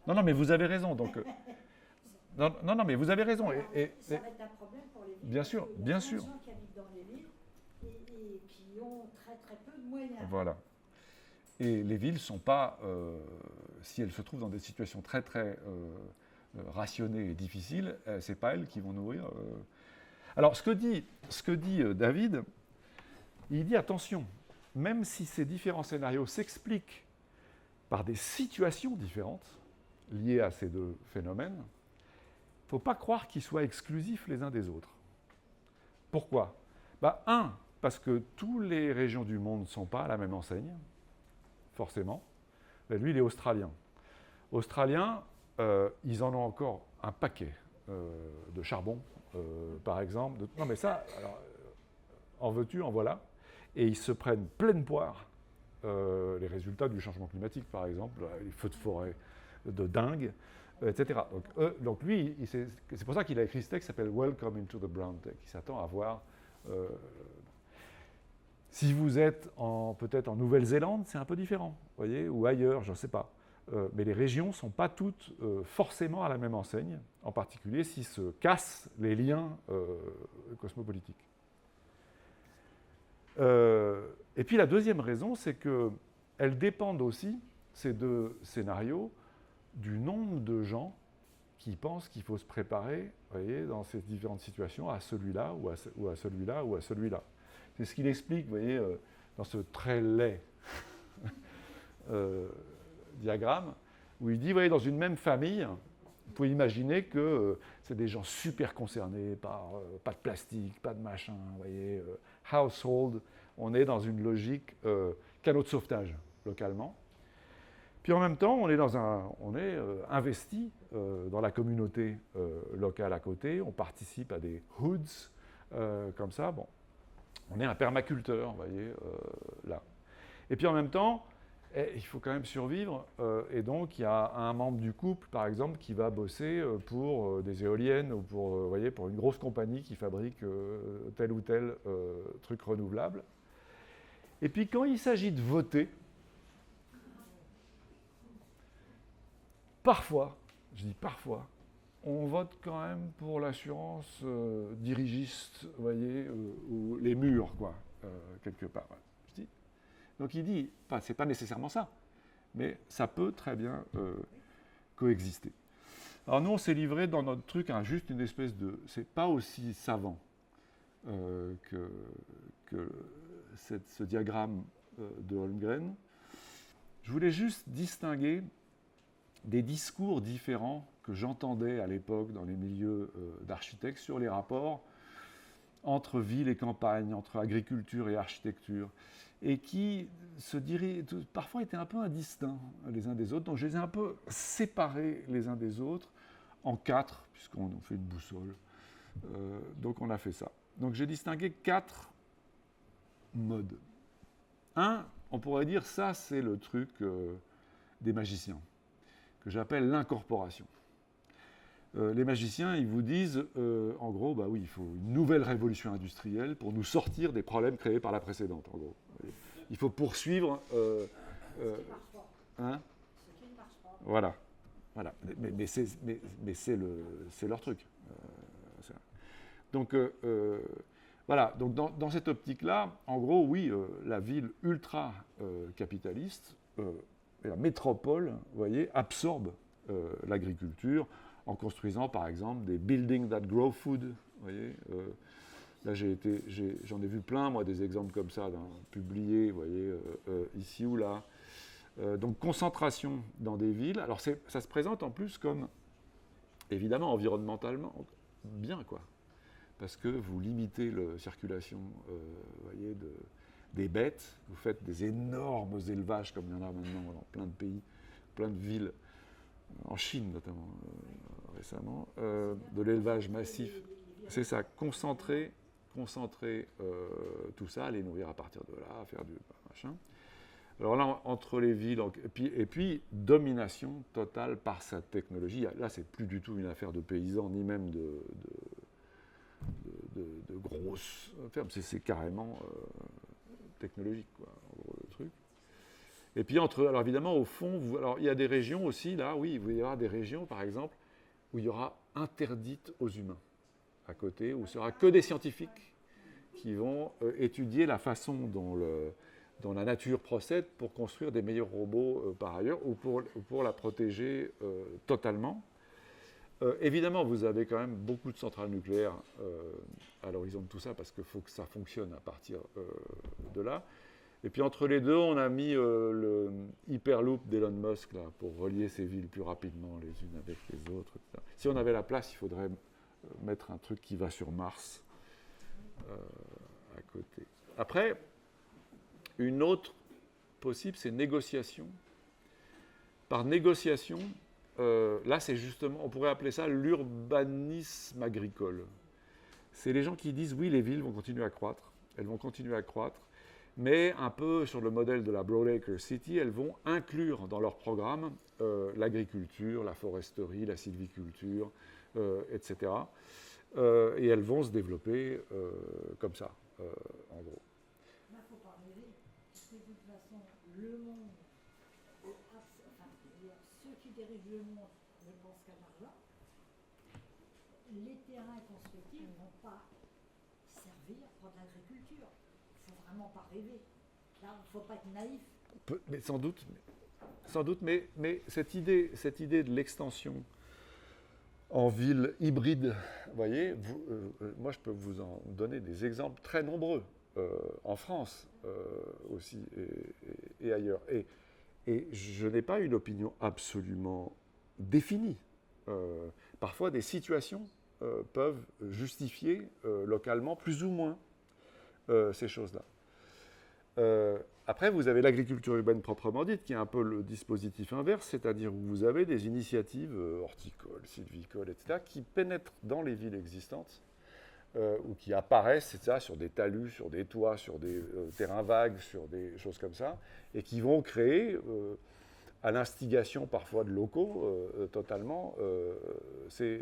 Non, mais vous avez raison. Donc, non, mais vous avez raison. Ça va être un problème pour les villes. Bien sûr. Il y a plein de gens qui habitent dans les villes et qui ont très, très peu de moyens. Voilà. Et les villes ne sont pas, si elles se trouvent dans des situations très, très rationnées et difficiles, ce n'est pas elles qui vont nourrir. Alors, ce que dit David, il dit attention, même si ces différents scénarios s'expliquent par des situations différentes liées à ces deux phénomènes, il ne faut pas croire qu'ils soient exclusifs les uns des autres. Pourquoi ? Parce que toutes les régions du monde ne sont pas à la même enseigne, forcément. Mais lui, il est australien. Australiens, ils en ont encore un paquet de charbon, par exemple. Non, mais ça, alors, en veux-tu, en voilà. Et ils se prennent pleine poire les résultats du changement climatique, par exemple, les feux de forêt de dingue, etc. Donc lui, c'est pour ça qu'il a écrit ce texte qui s'appelle Welcome into the Brown Tech. Il s'attend à voir... si vous êtes peut-être en Nouvelle-Zélande, c'est un peu différent, voyez, ou ailleurs, je ne sais pas. Mais les régions ne sont pas toutes forcément à la même enseigne, en particulier s'ils se cassent les liens cosmopolitiques. Et puis la deuxième raison, c'est qu'elles dépendent aussi, ces deux scénarios, du nombre de gens qui pensent qu'il faut se préparer, voyez, dans ces différentes situations, à celui-là, ou à celui-là, ou à celui-là. C'est ce qu'il explique, vous voyez, dans ce très laid diagramme, où il dit, vous voyez, dans une même famille, vous pouvez imaginer que c'est des gens super concernés par pas de plastique, pas de machin, vous voyez, household, on est dans une logique canot de sauvetage localement. Puis en même temps, on est investi dans la communauté locale à côté, on participe à des hoods comme ça, bon. On est un permaculteur, vous voyez, là. Et puis en même temps, Et il faut quand même survivre. Et donc, il y a un membre du couple, par exemple, qui va bosser pour des éoliennes ou pour, voyez, pour une grosse compagnie qui fabrique tel ou tel truc renouvelable. Et puis, quand il s'agit de voter, parfois, je dis parfois, on vote quand même pour l'assurance dirigiste, vous voyez, ou les murs, quoi, quelque part. Voilà. Donc il dit, enfin, c'est pas nécessairement ça, mais ça peut très bien coexister. Alors nous, on s'est livré dans notre truc à juste une espèce de... C'est pas aussi savant que ce diagramme de Holmgren. Je voulais juste distinguer des discours différents que j'entendais à l'époque dans les milieux d'architectes sur les rapports entre ville et campagne, entre agriculture et architecture, et qui parfois étaient un peu indistincts les uns des autres. Donc je les ai un peu séparés les uns des autres en 4, puisqu'on fait une boussole. Donc on a fait ça. Donc j'ai distingué 4 modes. Un, on pourrait dire ça, c'est le truc des magiciens, que j'appelle l'incorporation. Les magiciens, ils vous disent, en gros, bah oui, il faut une nouvelle révolution industrielle pour nous sortir des problèmes créés par la précédente, en gros. Il faut poursuivre... Ce qui ne marche pas. Hein, Ce qui ne marche pas. voilà. Mais c'est leur truc. Donc, voilà. Donc, dans cette optique-là, en gros, oui, la ville ultra-capitaliste, et la métropole, vous voyez, absorbe l'agriculture, en construisant par exemple des buildings that grow food. Vous voyez, là j'en ai vu plein, moi, des exemples comme ça, publiés, vous voyez, ici ou là. Donc concentration dans des villes. Alors ça se présente en plus comme, évidemment, environnementalement, bien, quoi. Parce que vous limitez la circulation, vous voyez, des bêtes, vous faites des énormes élevages comme il y en a maintenant dans plein de pays, plein de villes, en Chine notamment, récemment, de l'élevage massif. C'est ça, concentrer tout ça, les nourrir à partir de là, faire du machin. Alors là, entre les villes, et puis domination totale par sa technologie. Là, c'est plus du tout une affaire de paysans, ni même de grosses fermes. C'est carrément technologique, quoi, en gros, le truc. Et puis alors évidemment, au fond, alors il y a des régions aussi, là, oui, il va y avoir des régions, par exemple, où il y aura interdite aux humains, à côté, où ce sera que des scientifiques qui vont étudier la façon dont la nature procède pour construire des meilleurs robots par ailleurs, ou pour la protéger totalement. Évidemment, vous avez quand même beaucoup de centrales nucléaires à l'horizon de tout ça, parce qu'il faut que ça fonctionne à partir de là. Et puis entre les deux, on a mis le Hyperloop d'Elon Musk là, pour relier ces villes plus rapidement les unes avec les autres, etc. Si on avait la place, il faudrait mettre un truc qui va sur Mars à côté. Après, une autre possible, c'est négociation. Par négociation, là c'est justement, on pourrait appeler ça l'urbanisme agricole. C'est les gens qui disent oui, les villes vont continuer à croître, elles vont continuer à croître, mais un peu sur le modèle de la Broadacre City, elles vont inclure dans leur programme l'agriculture, la foresterie, la sylviculture, etc. Et elles vont se développer comme ça, en gros. Il ne faut pas rêver, parce que de toute façon, le monde, ceux qui dirigent le monde ne pensent qu'à l'argent. Les terrains constructifs ne vont pas servir pour de l'agriculture. Il ne faut vraiment pas rêver. Là, il ne faut pas être naïf. Mais sans doute, mais cette idée de l'extension en ville hybride, vous voyez, moi je peux vous en donner des exemples très nombreux, en France aussi et ailleurs. Et je n'ai pas une opinion absolument définie. Parfois, des situations peuvent justifier localement plus ou moins ces choses-là. Après, vous avez l'agriculture urbaine proprement dite, qui est un peu le dispositif inverse, c'est-à-dire où vous avez des initiatives horticoles, sylvicoles, etc., qui pénètrent dans les villes existantes ou qui apparaissent, c'est ça, sur des talus, sur des toits, sur des terrains vagues, sur des choses comme ça, et qui vont créer, à l'instigation parfois de locaux, totalement, c'est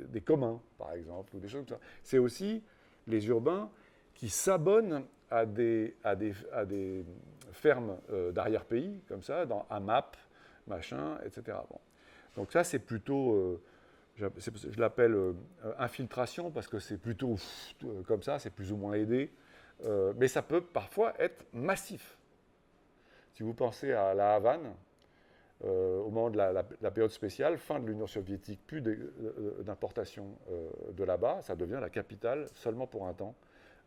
des communs, par exemple, ou des choses comme ça. C'est aussi les urbains qui s'abonnent à des fermes d'arrière-pays, comme ça, dans AMAP, machin, etc. Bon. Donc ça, c'est plutôt, je l'appelle infiltration, parce que c'est plutôt comme ça, c'est plus ou moins aidé, mais ça peut parfois être massif. Si vous pensez à la Havane, au moment de la période spéciale, fin de l'Union soviétique, plus d'importation de là-bas, ça devient la capitale, seulement pour un temps,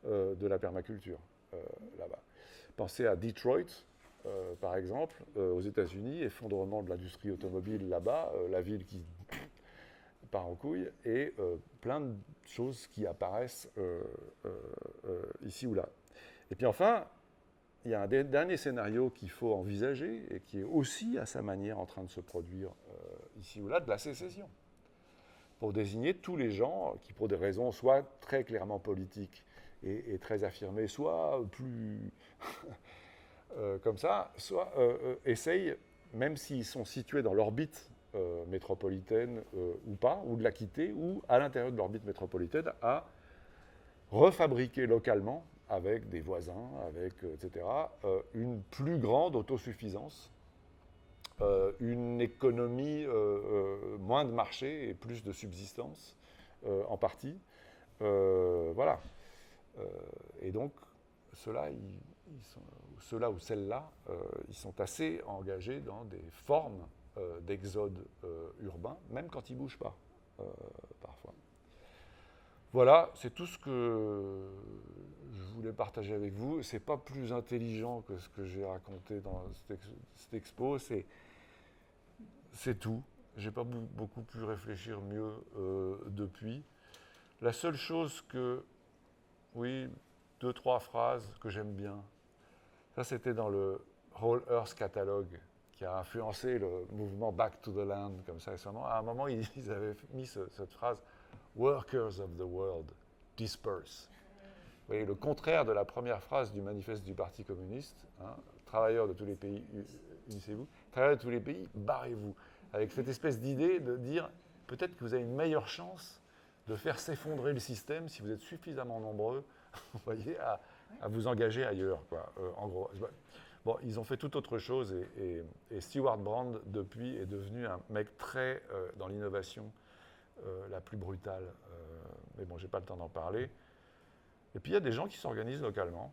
de la permaculture là-bas. Pensez à Detroit, par exemple, aux États-Unis, effondrement de l'industrie automobile là-bas, la ville qui part en couille, et plein de choses qui apparaissent ici ou là. Et puis enfin, il y a un dernier scénario qu'il faut envisager et qui est aussi à sa manière en train de se produire ici ou là, de la sécession, pour désigner tous les gens qui, pour des raisons soit très clairement politiques et très affirmées, soit plus comme ça, soit essayent, même s'ils sont situés dans l'orbite métropolitaine ou pas, ou de la quitter, ou à l'intérieur de l'orbite métropolitaine, à refabriquer localement, avec des voisins, etc., une plus grande autosuffisance, une économie moins de marché et plus de subsistance, en partie. Voilà. Et donc, ceux-là ou celles-là, ils sont assez engagés dans des formes d'exode urbain, même quand ils ne bougent pas, parfois. Voilà, c'est tout ce que je voulais partager avec vous. Ce n'est pas plus intelligent que ce que j'ai raconté dans cette expo, c'est tout. Je n'ai pas beaucoup pu réfléchir mieux depuis. La seule chose que, oui, 2-3 phrases que j'aime bien, ça c'était dans le Whole Earth Catalogue, qui a influencé le mouvement Back to the Land, comme ça récemment. À un moment, ils avaient mis cette phrase « Workers of the world, disperse ». Vous voyez, le contraire de la première phrase du manifeste du Parti communiste, hein, « Travailleurs de tous les pays, unissez-vous »,« Travailleurs de tous les pays, barrez-vous », avec cette espèce d'idée de dire « Peut-être que vous avez une meilleure chance de faire s'effondrer le système si vous êtes suffisamment nombreux, vous voyez, à vous engager ailleurs, quoi, en gros. » Bon, ils ont fait tout autre chose et Stewart Brand, depuis, est devenu un mec très dans l'innovation la plus brutale. Mais bon, je n'ai pas le temps d'en parler. Et puis, il y a des gens qui s'organisent localement,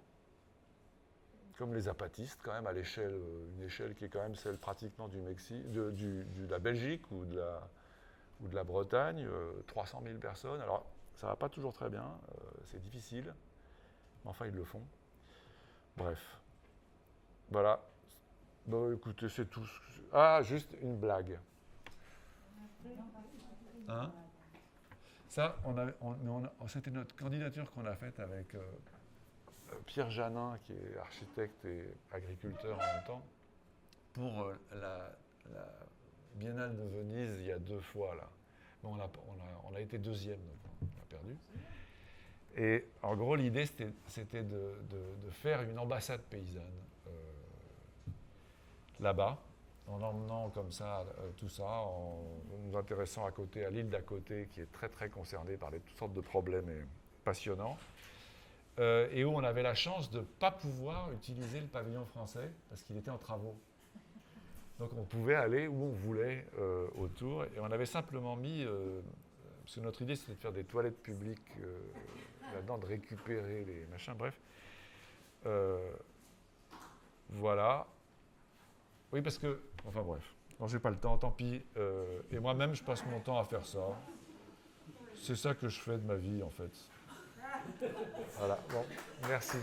comme les zapatistes, quand même, à l'échelle, une échelle qui est quand même celle pratiquement du Mexique, de la Belgique ou de la Bretagne, 300 000 personnes. Alors, ça ne va pas toujours très bien, c'est difficile, mais enfin, ils le font. Bref. Voilà. Bon, écoutez, c'est tout. Ah, juste une blague. Hein? Ça, c'était notre candidature qu'on a faite avec Pierre Janin, qui est architecte et agriculteur en même temps, pour la Biennale de Venise il y a 2 fois, là. Bon, on a été 2e, donc on a perdu. Et en gros, l'idée, c'était de faire une ambassade paysanne là-bas, en emmenant comme ça tout ça, en nous intéressant à côté, à l'île d'à côté, qui est très très concernée par toutes sortes de problèmes et passionnants, et où on avait la chance de ne pas pouvoir utiliser le pavillon français, parce qu'il était en travaux. Donc on pouvait aller où on voulait autour, et on avait simplement mis, parce que notre idée c'était de faire des toilettes publiques là-dedans, de récupérer les machins, bref. Voilà. Oui, parce que, enfin bref, non, j'ai pas le temps, tant pis. Et moi-même, je passe mon temps à faire ça. C'est ça que je fais de ma vie, en fait. Voilà, bon, merci.